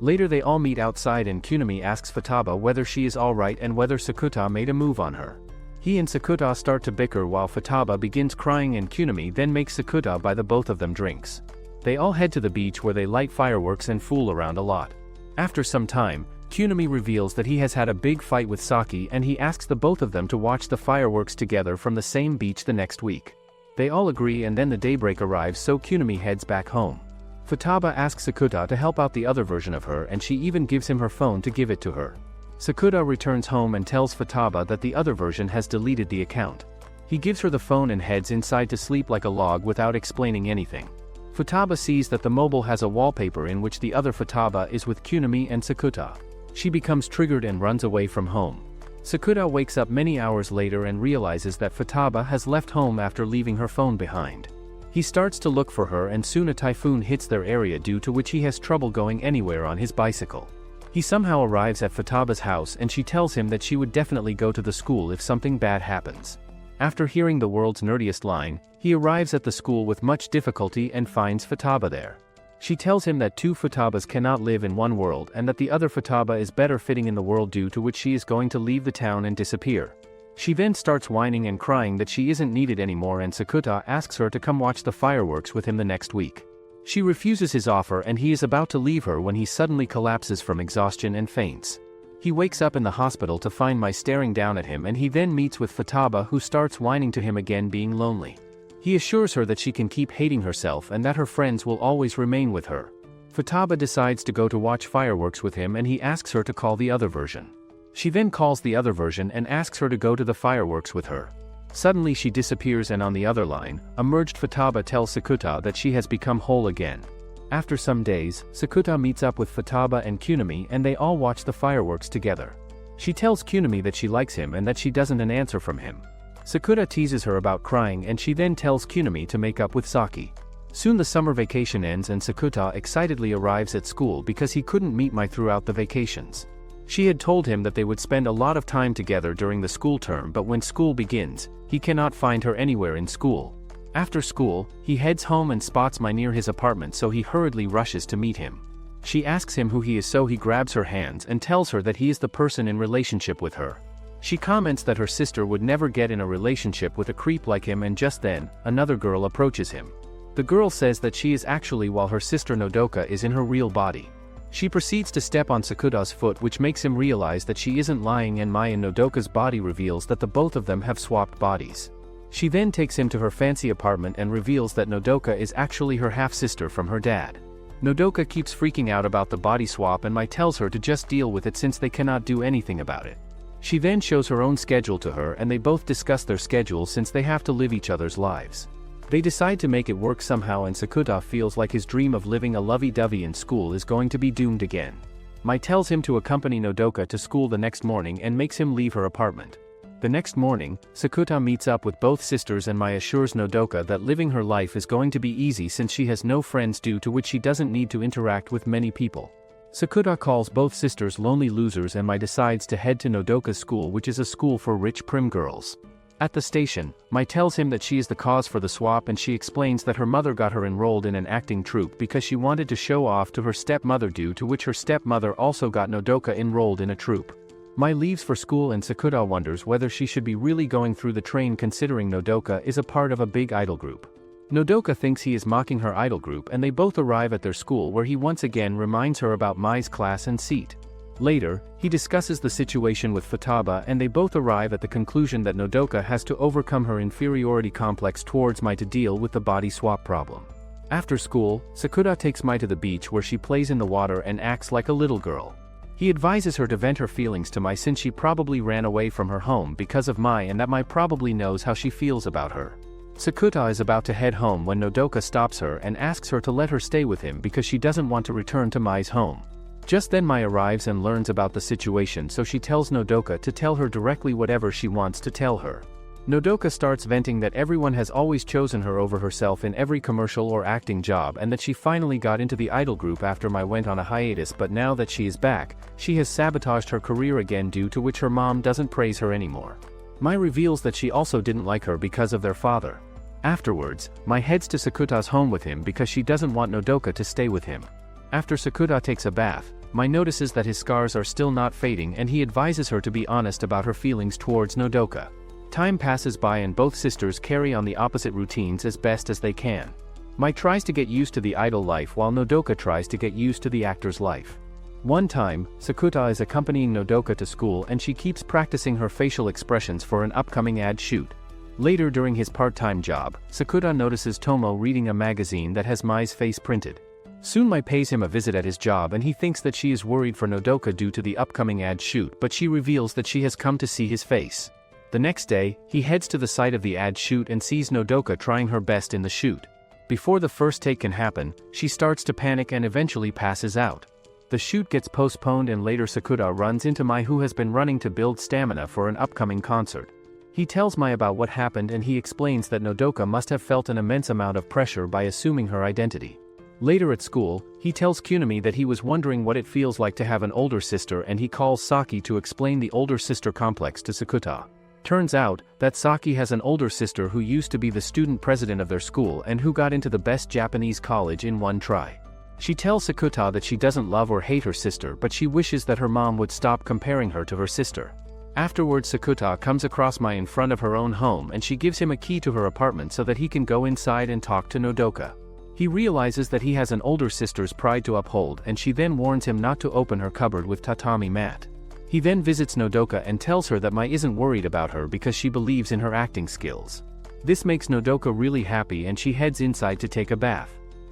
Later they all meet outside, and Kunimi asks Futaba whether she is alright and whether Sakura made a move on her. He and Sakura start to bicker while Futaba begins crying, and Kunimi then makes Sakura buy the both of them drinks. They all head to the beach where they light fireworks and fool around a lot. After some time, Kunimi reveals that he has had a big fight with Saki, and he asks the both of them to watch the fireworks together from the same beach the next week. They all agree, and then the daybreak arrives, so Kunimi heads back home. Futaba asks Sakura to help out the other version of her, and she even gives him her phone to give it to her. Sakura returns home and tells Futaba that the other version has deleted the account. He gives her the phone and heads inside to sleep like a log without explaining anything. Futaba sees that the mobile has a wallpaper in which the other Futaba is with Kunimi and Sakura. She becomes triggered and runs away from home. Sakura wakes up many hours later and realizes that Futaba has left home after leaving her phone behind. He starts to look for her, and soon a typhoon hits their area, due to which he has trouble going anywhere on his bicycle. He somehow arrives at Futaba's house, and she tells him that she would definitely go to the school if something bad happens. After hearing the world's nerdiest line, he arrives at the school with much difficulty and finds Futaba there. She tells him that two Futabas cannot live in one world, and that the other Futaba is better fitting in the world, due to which she is going to leave the town and disappear. She then starts whining and crying that she isn't needed anymore, and Sakura asks her to come watch the fireworks with him the next week. She refuses his offer, and he is about to leave her when he suddenly collapses from exhaustion and faints. He wakes up in the hospital to find Mai staring down at him, and he then meets with Futaba, who starts whining to him again, being lonely. He assures her that she can keep hating herself and that her friends will always remain with her. Futaba decides to go to watch fireworks with him, and he asks her to call the other version. She then calls the other version and asks her to go to the fireworks with her. Suddenly she disappears, and on the other line, a merged Futaba tells Sakura that she has become whole again. After some days, Sakura meets up with Futaba and Kunimi, and they all watch the fireworks together. She tells Kunimi that she likes him and that she doesn't an answer from him. Sakura teases her about crying, and she then tells Kunimi to make up with Saki. Soon the summer vacation ends, and Sakura excitedly arrives at school because he couldn't meet Mai throughout the vacations. She had told him that they would spend a lot of time together during the school term, but when school begins, he cannot find her anywhere in school. After school, he heads home and spots Mai near his apartment, so he hurriedly rushes to meet him. She asks him who he is, so he grabs her hands and tells her that he is the person in relationship with her. She comments that her sister would never get in a relationship with a creep like him, and just then, another girl approaches him. The girl says that she is actually, while her sister Nodoka is in her real body. She proceeds to step on Sakuta's foot, which makes him realize that she isn't lying, and Mai and Nodoka's body reveals that the both of them have swapped bodies. She then takes him to her fancy apartment and reveals that Nodoka is actually her half-sister from her dad. Nodoka keeps freaking out about the body swap, and Mai tells her to just deal with it since they cannot do anything about it. She then shows her own schedule to her, and they both discuss their schedules since they have to live each other's lives. They decide to make it work somehow, and Sakuta feels like his dream of living a lovey-dovey in school is going to be doomed again. Mai tells him to accompany Nodoka to school the next morning and makes him leave her apartment. The next morning, Sakuta meets up with both sisters, and Mai assures Nodoka that living her life is going to be easy since she has no friends, due to which she doesn't need to interact with many people. Sakuta calls both sisters lonely losers, and Mai decides to head to Nodoka's school, which is a school for rich prim girls. At the station, Mai tells him that she is the cause for the swap, and she explains that her mother got her enrolled in an acting troupe because she wanted to show off to her stepmother, due to which her stepmother also got Nodoka enrolled in a troupe. Mai leaves for school, and Sakuta wonders whether she should be really going through the train considering Nodoka is a part of a big idol group. Nodoka thinks he is mocking her idol group, and they both arrive at their school, where he once again reminds her about Mai's class and seat. Later, he discusses the situation with Futaba, and they both arrive at the conclusion that Nodoka has to overcome her inferiority complex towards Mai to deal with the body swap problem. After school, Sakuta takes Mai to the beach, where she plays in the water and acts like a little girl. He advises her to vent her feelings to Mai since she probably ran away from her home because of Mai, and that Mai probably knows how she feels about her. Sakuta is about to head home when Nodoka stops her and asks her to let her stay with him because she doesn't want to return to Mai's home. Just then Mai arrives and learns about the situation, so she tells Nodoka to tell her directly whatever she wants to tell her. Nodoka starts venting that everyone has always chosen her over herself in every commercial or acting job, and that she finally got into the idol group after Mai went on a hiatus, but now that she is back, she has sabotaged her career again, due to which her mom doesn't praise her anymore. Mai reveals that she also didn't like her because of their father. Afterwards, Mai heads to Sakuta's home with him because she doesn't want Nodoka to stay with him. After Sakuta takes a bath, Mai notices that his scars are still not fading, and he advises her to be honest about her feelings towards Nodoka. Time passes by, and both sisters carry on the opposite routines as best as they can. Mai tries to get used to the idol life, while Nodoka tries to get used to the actor's life. One time, Sakuta is accompanying Nodoka to school, and she keeps practicing her facial expressions for an upcoming ad shoot. Later, during his part-time job, Sakuta notices Tomo reading a magazine that has Mai's face printed. Soon Mai pays him a visit at his job, and he thinks that she is worried for Nodoka due to the upcoming ad shoot, but she reveals that she has come to see his face. The next day, he heads to the site of the ad shoot and sees Nodoka trying her best in the shoot. Before the first take can happen, she starts to panic and eventually passes out. The shoot gets postponed, and later Sakuta runs into Mai, who has been running to build stamina for an upcoming concert. He tells Mai about what happened, and he explains that Nodoka must have felt an immense amount of pressure by assuming her identity. Later at school, he tells Kunimi that he was wondering what it feels like to have an older sister, and he calls Saki to explain the older sister complex to Sakuta. Turns out that Saki has an older sister who used to be the student president of their school and who got into the best Japanese college in one try. She tells Sakuta that she doesn't love or hate her sister, but she wishes that her mom would stop comparing her to her sister. Afterwards, Sakuta comes across Mai in front of her own home, and she gives him a key to her apartment so that he can go inside and talk to Nodoka. He realizes that he has an older sister's pride to uphold, and she then warns him not to open her cupboard with tatami mat. He then visits Nodoka and tells her that Mai isn't worried about her because she believes in her acting skills. This makes Nodoka really happy, and she heads inside to take a bath.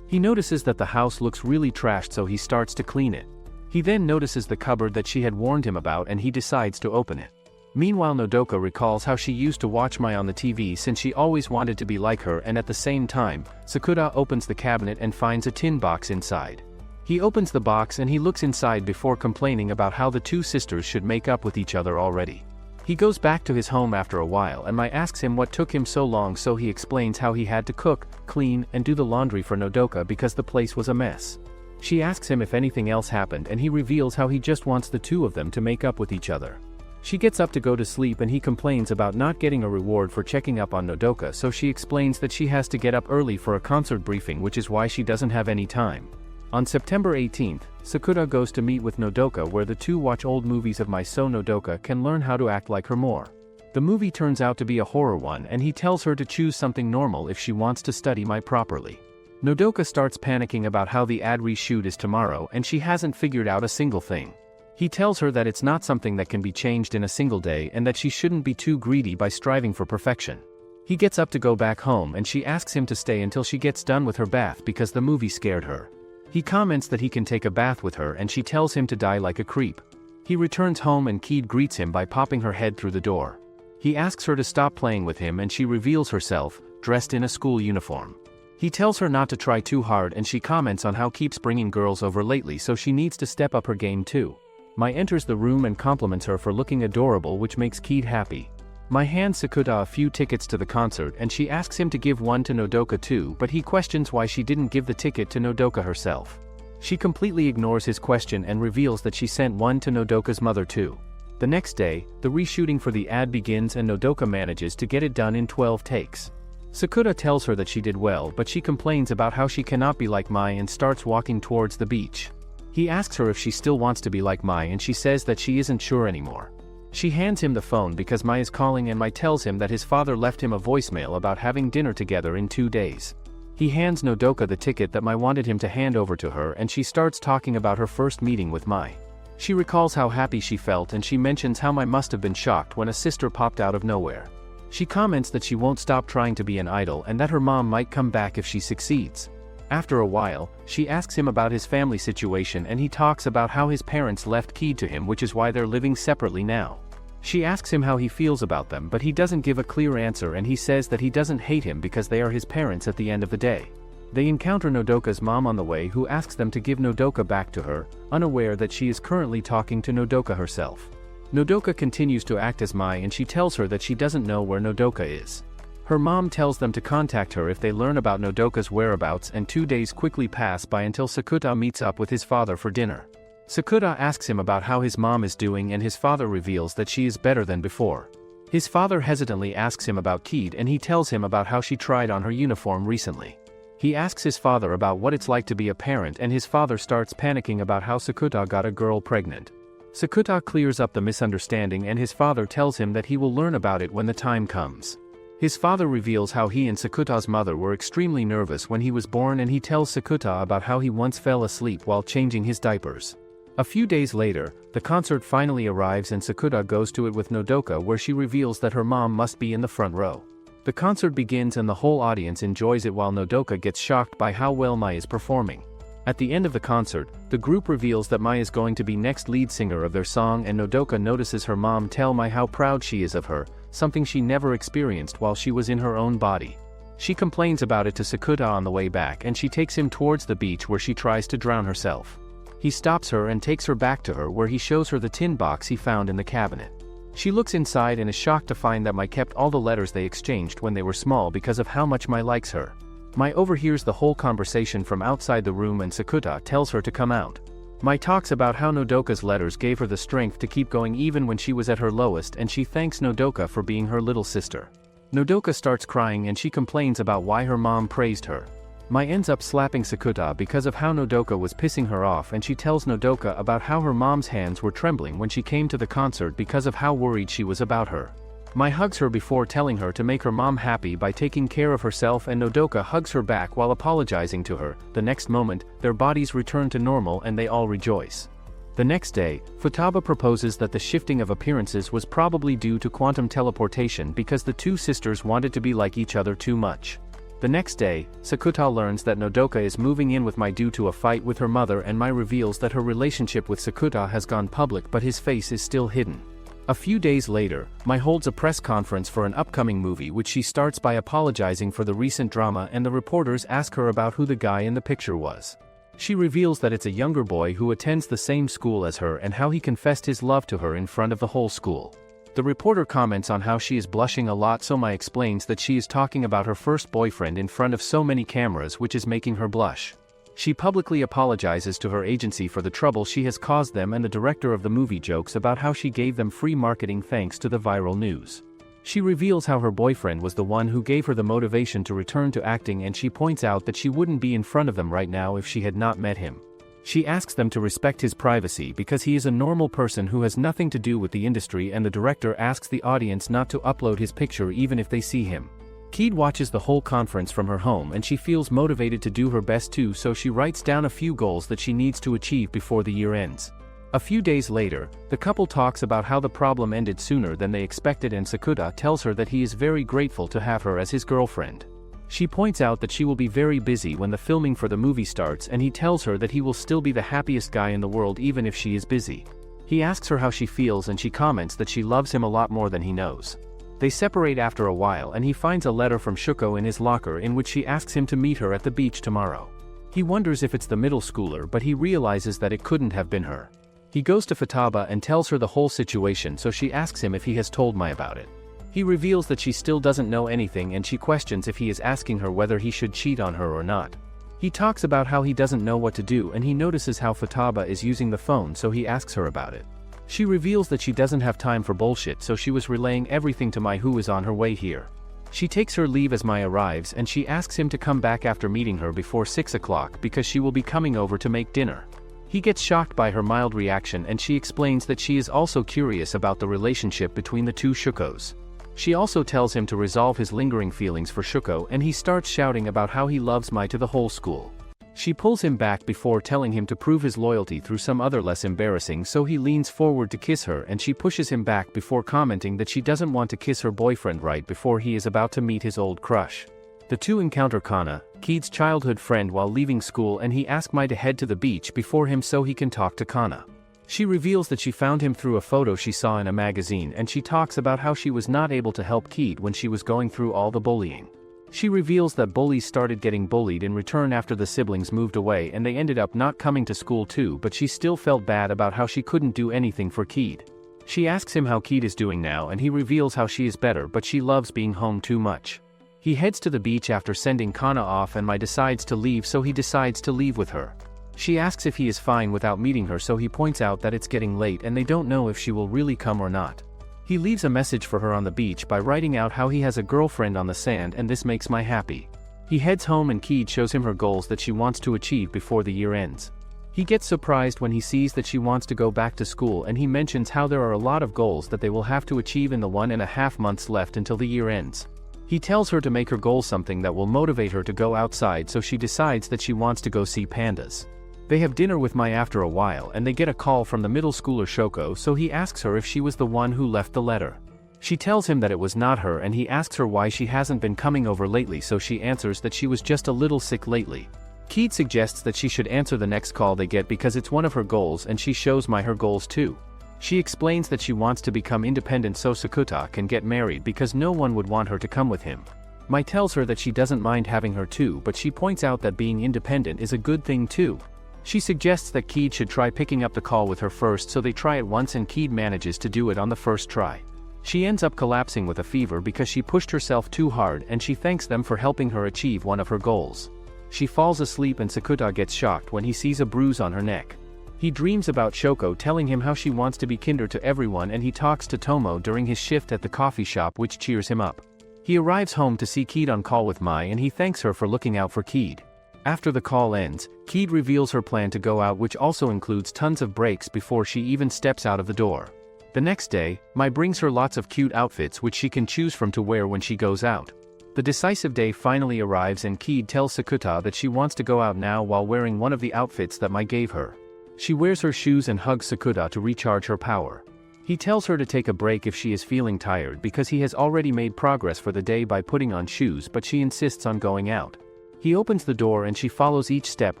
He notices that the house looks really trashed, so he starts to clean it. He then notices the cupboard that she had warned him about, and he decides to open it. Meanwhile, Nodoka recalls how she used to watch Mai on the TV since she always wanted to be like her, and at the same time, Sakuta opens the cabinet and finds a tin box inside. He opens the box and he looks inside before complaining about how the two sisters should make up with each other already. He goes back to his home after a while, and Mai asks him what took him so long, so he explains how he had to cook, clean, and do the laundry for Nodoka because the place was a mess. She asks him if anything else happened and he reveals how he just wants the two of them to make up with each other. She gets up to go to sleep and he complains about not getting a reward for checking up on Nodoka, so she explains that she has to get up early for a concert briefing, which is why she doesn't have any time. On September 18th, Sakuta goes to meet with Nodoka, where the two watch old movies of Mai, so Nodoka can learn how to act like her more. The movie turns out to be a horror one and he tells her to choose something normal if she wants to study Mai properly. Nodoka starts panicking about how the ad reshoot is tomorrow and she hasn't figured out a single thing. He tells her that it's not something that can be changed in a single day and that she shouldn't be too greedy by striving for perfection. He gets up to go back home and she asks him to stay until she gets done with her bath because the movie scared her. He comments that he can take a bath with her and she tells him to die like a creep. He returns home and Kaede greets him by popping her head through the door. He asks her to stop playing with him and she reveals herself, dressed in a school uniform. He tells her not to try too hard and she comments on how keeps bringing girls over lately, so she needs to step up her game too. Mai enters the room and compliments her for looking adorable, which makes Kaede happy. Mai hands Sakuta a few tickets to the concert and she asks him to give one to Nodoka too, but he questions why she didn't give the ticket to Nodoka herself. She completely ignores his question and reveals that she sent one to Nodoka's mother too. The next day, the reshooting for the ad begins and Nodoka manages to get it done in 12 takes. Sakuta tells her that she did well, but she complains about how she cannot be like Mai and starts walking towards the beach. He asks her if she still wants to be like Mai and she says that she isn't sure anymore. She hands him the phone because Mai is calling and Mai tells him that his father left him a voicemail about having dinner together in 2 days. He hands Nodoka the ticket that Mai wanted him to hand over to her and she starts talking about her first meeting with Mai. She recalls how happy she felt and she mentions how Mai must have been shocked when a sister popped out of nowhere. She comments that she won't stop trying to be an idol and that her mom might come back if she succeeds. After a while, she asks him about his family situation and he talks about how his parents left Kaede to him, which is why they're living separately now. She asks him how he feels about them, but he doesn't give a clear answer and he says that he doesn't hate him because they are his parents at the end of the day. They encounter Nodoka's mom on the way, who asks them to give Nodoka back to her, unaware that she is currently talking to Nodoka herself. Nodoka continues to act as Mai and she tells her that she doesn't know where Nodoka is. Her mom tells them to contact her if they learn about Nodoka's whereabouts, and 2 days quickly pass by until Sakuta meets up with his father for dinner. Sakuta asks him about how his mom is doing and his father reveals that she is better than before. His father hesitantly asks him about Kaede and he tells him about how she tried on her uniform recently. He asks his father about what it's like to be a parent and his father starts panicking about how Sakuta got a girl pregnant. Sakuta clears up the misunderstanding and his father tells him that he will learn about it when the time comes. His father reveals how he and Sakuta's mother were extremely nervous when he was born and he tells Sakuta about how he once fell asleep while changing his diapers. A few days later, the concert finally arrives and Sakuta goes to it with Nodoka, where she reveals that her mom must be in the front row. The concert begins and the whole audience enjoys it while Nodoka gets shocked by how well Mai is performing. At the end of the concert, the group reveals that Mai is going to be next lead singer of their song and Nodoka notices her mom tell Mai how proud she is of her, something she never experienced while she was in her own body. She complains about it to Sakuta on the way back and she takes him towards the beach where she tries to drown herself. He stops her and takes her back to her, where he shows her the tin box he found in the cabinet. She looks inside and is shocked to find that Mai kept all the letters they exchanged when they were small because of how much Mai likes her. Mai overhears the whole conversation from outside the room and Sakuta tells her to come out. Mai talks about how Nodoka's letters gave her the strength to keep going even when she was at her lowest, and she thanks Nodoka for being her little sister. Nodoka starts crying and she complains about why her mom praised her. Mai ends up slapping Sakuta because of how Nodoka was pissing her off, and she tells Nodoka about how her mom's hands were trembling when she came to the concert because of how worried she was about her. Mai hugs her before telling her to make her mom happy by taking care of herself, and Nodoka hugs her back while apologizing to her. The next moment, their bodies return to normal and they all rejoice. The next day, Futaba proposes that the shifting of appearances was probably due to quantum teleportation because the two sisters wanted to be like each other too much. The next day, Sakuta learns that Nodoka is moving in with Mai due to a fight with her mother, and Mai reveals that her relationship with Sakuta has gone public but his face is still hidden. A few days later, Mai holds a press conference for an upcoming movie, which she starts by apologizing for the recent drama, and the reporters ask her about who the guy in the picture was. She reveals that it's a younger boy who attends the same school as her and how he confessed his love to her in front of the whole school. The reporter comments on how she is blushing a lot, so Mai explains that she is talking about her first boyfriend in front of so many cameras, which is making her blush. She publicly apologizes to her agency for the trouble she has caused them, and the director of the movie jokes about how she gave them free marketing thanks to the viral news. She reveals how her boyfriend was the one who gave her the motivation to return to acting, and she points out that she wouldn't be in front of them right now if she had not met him. She asks them to respect his privacy because he is a normal person who has nothing to do with the industry, and the director asks the audience not to upload his picture even if they see him. Kaede watches the whole conference from her home and she feels motivated to do her best too, so she writes down a few goals that she needs to achieve before the year ends. A few days later, the couple talks about how the problem ended sooner than they expected, and Sakuta tells her that he is very grateful to have her as his girlfriend. She points out that she will be very busy when the filming for the movie starts, and he tells her that he will still be the happiest guy in the world even if she is busy. He asks her how she feels and she comments that she loves him a lot more than he knows. They separate after a while and he finds a letter from Shuko in his locker in which she asks him to meet her at the beach tomorrow. He wonders if it's the middle schooler, but he realizes that it couldn't have been her. He goes to Futaba and tells her the whole situation, so she asks him if he has told Mai about it. He reveals that she still doesn't know anything, and she questions if he is asking her whether he should cheat on her or not. He talks about how he doesn't know what to do, and he notices how Futaba is using the phone, so he asks her about it. She reveals that she doesn't have time for bullshit, so she was relaying everything to Mai, who is on her way here. She takes her leave as Mai arrives, and she asks him to come back after meeting her before 6 o'clock because she will be coming over to make dinner. He gets shocked by her mild reaction, and she explains that she is also curious about the relationship between the two Shukos. She also tells him to resolve his lingering feelings for Shuko, and he starts shouting about how he loves Mai to the whole school. She pulls him back before telling him to prove his loyalty through some other less embarrassing, so he leans forward to kiss her and she pushes him back before commenting that she doesn't want to kiss her boyfriend right before he is about to meet his old crush. The two encounter Kana, Kaede's childhood friend, while leaving school, and he asks Mai to head to the beach before him so he can talk to Kana. She reveals that she found him through a photo she saw in a magazine, and she talks about how she was not able to help Kaede when she was going through all the bullying. She reveals that bullies started getting bullied in return after the siblings moved away and they ended up not coming to school too, but she still felt bad about how she couldn't do anything for Kaede. She asks him how Kaede is doing now, and he reveals how she is better, but she loves being home too much. He heads to the beach after sending Kana off, and Mai decides to leave, so he decides to leave with her. She asks if he is fine without meeting her, so he points out that it's getting late and they don't know if she will really come or not. He leaves a message for her on the beach by writing out how he has a girlfriend on the sand, and this makes Mai happy. He heads home and Kaede shows him her goals that she wants to achieve before the year ends. He gets surprised when he sees that she wants to go back to school, and he mentions how there are a lot of goals that they will have to achieve in the 1.5 months left until the year ends. He tells her to make her goal something that will motivate her to go outside, so she decides that she wants to go see pandas. They have dinner with Mai after a while, and they get a call from the middle schooler Shoko, so he asks her if she was the one who left the letter. She tells him that it was not her, and he asks her why she hasn't been coming over lately, so she answers that she was just a little sick lately. Kaede suggests that she should answer the next call they get because it's one of her goals, and she shows Mai her goals too. She explains that she wants to become independent so Sakuta can get married because no one would want her to come with him. Mai tells her that she doesn't mind having her too, but she points out that being independent is a good thing too. She suggests that Kaede should try picking up the call with her first, so they try it once and Kaede manages to do it on the first try. She ends up collapsing with a fever because she pushed herself too hard, and she thanks them for helping her achieve one of her goals. She falls asleep and Sakuta gets shocked when he sees a bruise on her neck. He dreams about Shoko telling him how she wants to be kinder to everyone, and he talks to Tomo during his shift at the coffee shop, which cheers him up. He arrives home to see Kaede on call with Mai, and he thanks her for looking out for Kaede. After the call ends, Kaede reveals her plan to go out, which also includes tons of breaks before she even steps out of the door. The next day, Mai brings her lots of cute outfits which she can choose from to wear when she goes out. The decisive day finally arrives and Kaede tells Sakuta that she wants to go out now while wearing one of the outfits that Mai gave her. She wears her shoes and hugs Sakuta to recharge her power. He tells her to take a break if she is feeling tired because he has already made progress for the day by putting on shoes, but she insists on going out. He opens the door and she follows each step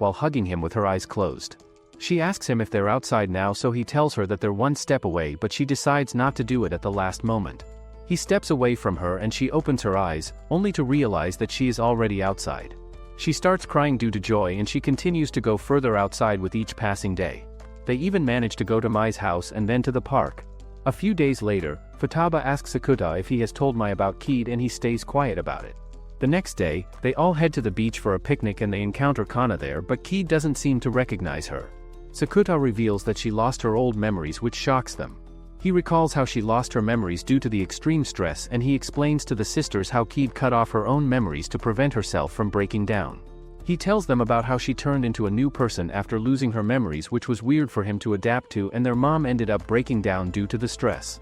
while hugging him with her eyes closed. She asks him if they're outside now, so he tells her that they're one step away, but she decides not to do it at the last moment. He steps away from her and she opens her eyes, only to realize that she is already outside. She starts crying due to joy and she continues to go further outside with each passing day. They even manage to go to Mai's house and then to the park. A few days later, Futaba asks Sakuta if he has told Mai about Kaede, and he stays quiet about it. The next day, they all head to the beach for a picnic and they encounter Kana there, but Kaede doesn't seem to recognize her. Sakuta reveals that she lost her old memories, which shocks them. He recalls how she lost her memories due to the extreme stress, and he explains to the sisters how Kaede cut off her own memories to prevent herself from breaking down. He tells them about how she turned into a new person after losing her memories, which was weird for him to adapt to, and their mom ended up breaking down due to the stress.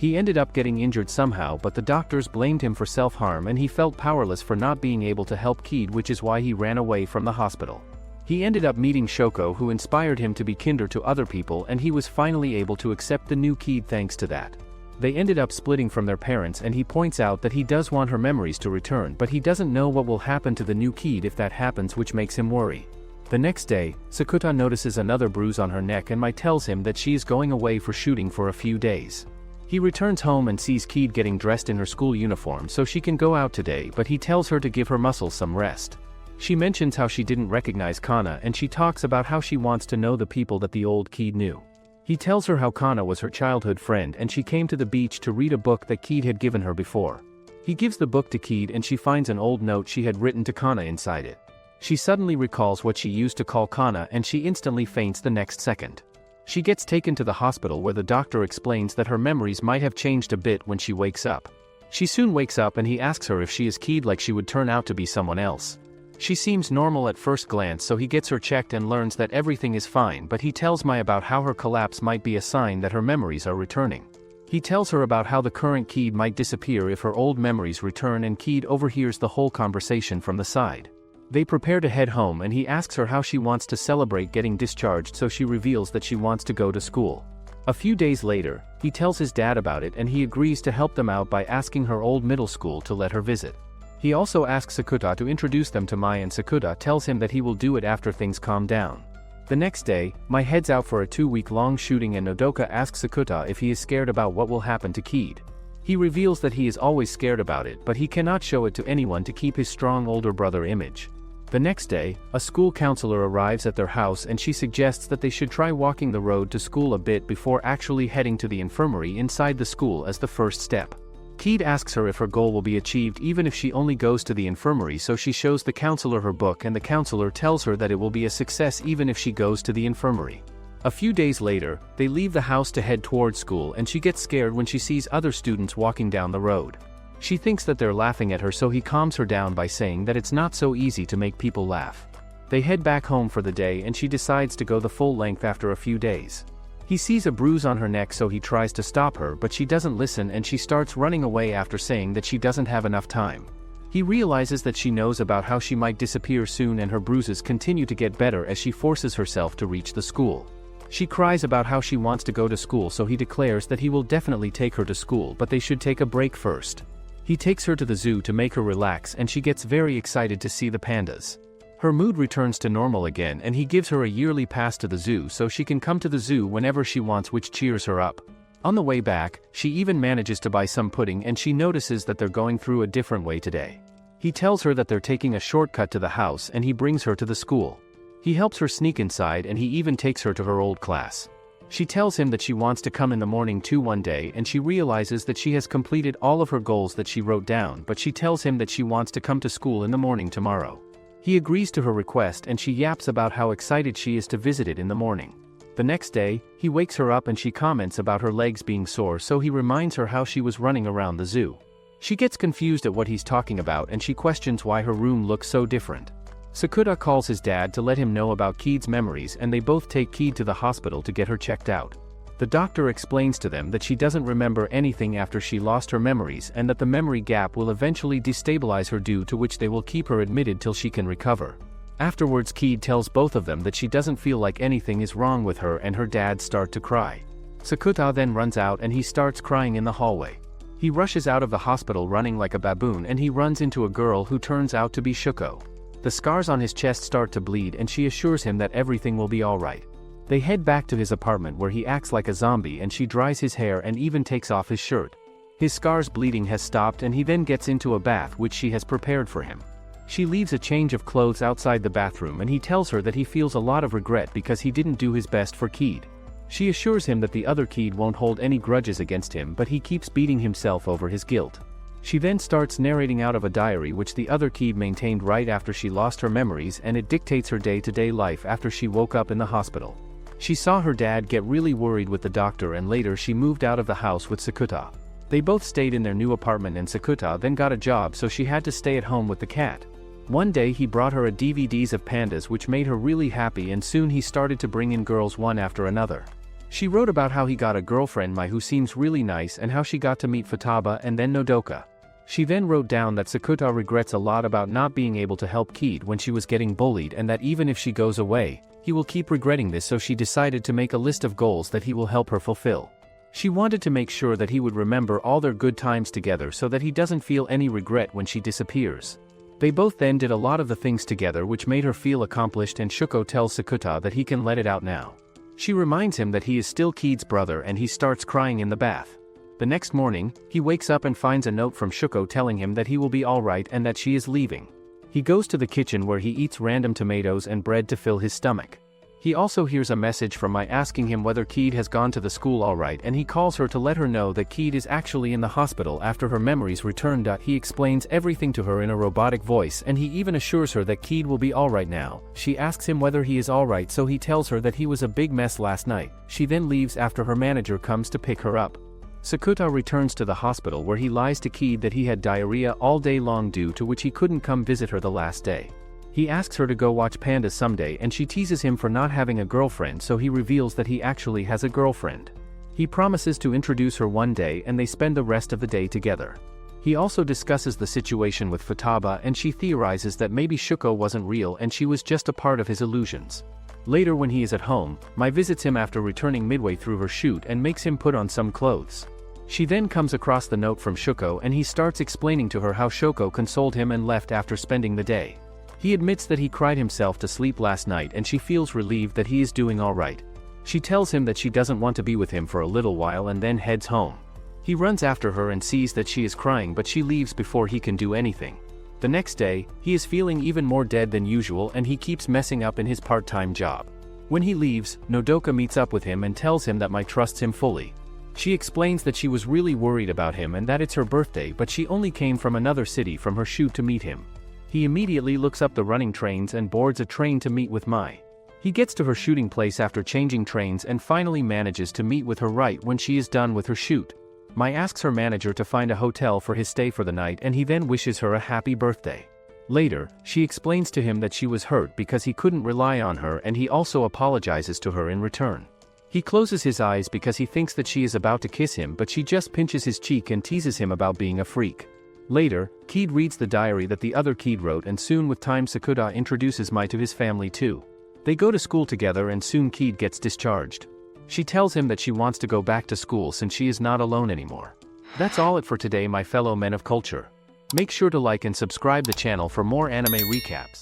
He ended up getting injured somehow, but the doctors blamed him for self-harm and he felt powerless for not being able to help Kaede, which is why he ran away from the hospital. He ended up meeting Shoko, who inspired him to be kinder to other people, and he was finally able to accept the new Kaede thanks to that. They ended up splitting from their parents, and he points out that he does want her memories to return, but he doesn't know what will happen to the new Kaede if that happens, which makes him worry. The next day, Sakuta notices another bruise on her neck and Mai tells him that she is going away for shooting for a few days. He returns home and sees Kaede getting dressed in her school uniform so she can go out today, but he tells her to give her muscles some rest. She mentions how she didn't recognize Kana, and she talks about how she wants to know the people that the old Kaede knew. He tells her how Kana was her childhood friend and she came to the beach to read a book that Kaede had given her before. He gives the book to Kaede and she finds an old note she had written to Kana inside it. She suddenly recalls what she used to call Kana and she instantly faints the next second. She gets taken to the hospital where the doctor explains that her memories might have changed a bit when she wakes up. She soon wakes up and he asks her if she is Kaede, like she would turn out to be someone else. She seems normal at first glance, so he gets her checked and learns that everything is fine, but he tells Mai about how her collapse might be a sign that her memories are returning. He tells her about how the current Kaede might disappear if her old memories return, and Kaede overhears the whole conversation from the side. They prepare to head home and he asks her how she wants to celebrate getting discharged, so she reveals that she wants to go to school. A few days later, he tells his dad about it and he agrees to help them out by asking her old middle school to let her visit. He also asks Sakuta to introduce them to Mai, and Sakuta tells him that he will do it after things calm down. The next day, Mai heads out for a 2-week-long shooting and Nodoka asks Sakuta if he is scared about what will happen to Kaede. He reveals that he is always scared about it, but he cannot show it to anyone to keep his strong older brother image. The next day, a school counselor arrives at their house and she suggests that they should try walking the road to school a bit before actually heading to the infirmary inside the school as the first step. Kaede asks her if her goal will be achieved even if she only goes to the infirmary, so she shows the counselor her book and the counselor tells her that it will be a success even if she goes to the infirmary. A few days later, they leave the house to head towards school and she gets scared when she sees other students walking down the road. She thinks that they're laughing at her, so he calms her down by saying that it's not so easy to make people laugh. They head back home for the day and she decides to go the full length after a few days. He sees a bruise on her neck, so he tries to stop her, but she doesn't listen and she starts running away after saying that she doesn't have enough time. He realizes that she knows about how she might disappear soon and her bruises continue to get better as she forces herself to reach the school. She cries about how she wants to go to school, so he declares that he will definitely take her to school, but they should take a break first. He takes her to the zoo to make her relax and she gets very excited to see the pandas. Her mood returns to normal again and he gives her a yearly pass to the zoo so she can come to the zoo whenever she wants, which cheers her up. On the way back, she even manages to buy some pudding and she notices that they're going through a different way today. He tells her that they're taking a shortcut to the house and he brings her to the school. He helps her sneak inside and he even takes her to her old class. She tells him that she wants to come in the morning too one day, and she realizes that she has completed all of her goals that she wrote down, but she tells him that she wants to come to school in the morning tomorrow. He agrees to her request and she yaps about how excited she is to visit it in the morning. The next day, he wakes her up and she comments about her legs being sore, so he reminds her how she was running around the zoo. She gets confused at what he's talking about and she questions why her room looks so different. Sakuta calls his dad to let him know about Kaede's memories and they both take Kaede to the hospital to get her checked out. The doctor explains to them that she doesn't remember anything after she lost her memories and that the memory gap will eventually destabilize her, due to which they will keep her admitted till she can recover. Afterwards, Kaede tells both of them that she doesn't feel like anything is wrong with her and her dad start to cry. Sakuta then runs out and he starts crying in the hallway. He rushes out of the hospital running like a baboon and he runs into a girl who turns out to be Shoko. The scars on his chest start to bleed and she assures him that everything will be alright. They head back to his apartment where he acts like a zombie and she dries his hair and even takes off his shirt. His scars bleeding has stopped and he then gets into a bath which she has prepared for him. She leaves a change of clothes outside the bathroom and he tells her that he feels a lot of regret because he didn't do his best for Kaede. She assures him that the other Kaede won't hold any grudges against him, but he keeps beating himself over his guilt. She then starts narrating out of a diary which the other Kaede maintained right after she lost her memories, and it dictates her day-to-day life after she woke up in the hospital. She saw her dad get really worried with the doctor, and later she moved out of the house with Sakuta. They both stayed in their new apartment, and Sakuta then got a job, so she had to stay at home with the cat. One day he brought her a DVDs of pandas, which made her really happy, and soon he started to bring in girls one after another. She wrote about how he got a girlfriend, Mai, who seems really nice, and how she got to meet Futaba and then Nodoka. She then wrote down that Sakuta regrets a lot about not being able to help Kaede when she was getting bullied, and that even if she goes away, he will keep regretting this, so she decided to make a list of goals that he will help her fulfill. She wanted to make sure that he would remember all their good times together so that he doesn't feel any regret when she disappears. They both then did a lot of the things together which made her feel accomplished, and Shuko tells Sakuta that he can let it out now. She reminds him that he is still Kaede's brother, and he starts crying in the bath. The next morning, he wakes up and finds a note from Shuko telling him that he will be alright and that she is leaving. He goes to the kitchen where he eats random tomatoes and bread to fill his stomach. He also hears a message from Mai asking him whether Kaede has gone to the school alright, and he calls her to let her know that Kaede is actually in the hospital after her memories returned. He explains everything to her in a robotic voice, and he even assures her that Kaede will be alright now. She asks him whether he is alright, so he tells her that he was a big mess last night. She then leaves after her manager comes to pick her up. Sakuta returns to the hospital where he lies to Kaede that he had diarrhea all day long, due to which he couldn't come visit her the last day. He asks her to go watch pandas someday, and she teases him for not having a girlfriend, so he reveals that he actually has a girlfriend. He promises to introduce her one day, and they spend the rest of the day together. He also discusses the situation with Futaba, and she theorizes that maybe Shuko wasn't real and she was just a part of his illusions. Later, when he is at home, Mai visits him after returning midway through her shoot and makes him put on some clothes. She then comes across the note from Shuko, and he starts explaining to her how Shuko consoled him and left after spending the day. He admits that he cried himself to sleep last night, and she feels relieved that he is doing alright. She tells him that she doesn't want to be with him for a little while and then heads home. He runs after her and sees that she is crying, but she leaves before he can do anything. The next day, he is feeling even more dead than usual, and he keeps messing up in his part-time job. When he leaves, Nodoka meets up with him and tells him that Mai trusts him fully. She explains that she was really worried about him and that it's her birthday, but she only came from another city from her shoot to meet him. He immediately looks up the running trains and boards a train to meet with Mai. He gets to her shooting place after changing trains and finally manages to meet with her right when she is done with her shoot. Mai asks her manager to find a hotel for his stay for the night, and he then wishes her a happy birthday. Later, she explains to him that she was hurt because he couldn't rely on her, and he also apologizes to her in return. He closes his eyes because he thinks that she is about to kiss him, but she just pinches his cheek and teases him about being a freak. Later, Kaede reads the diary that the other Kaede wrote, and soon with time Sakuta introduces Mai to his family too. They go to school together, and soon Kaede gets discharged. She tells him that she wants to go back to school since she is not alone anymore. That's all it for today, my fellow men of culture. Make sure to like and subscribe the channel for more anime recaps.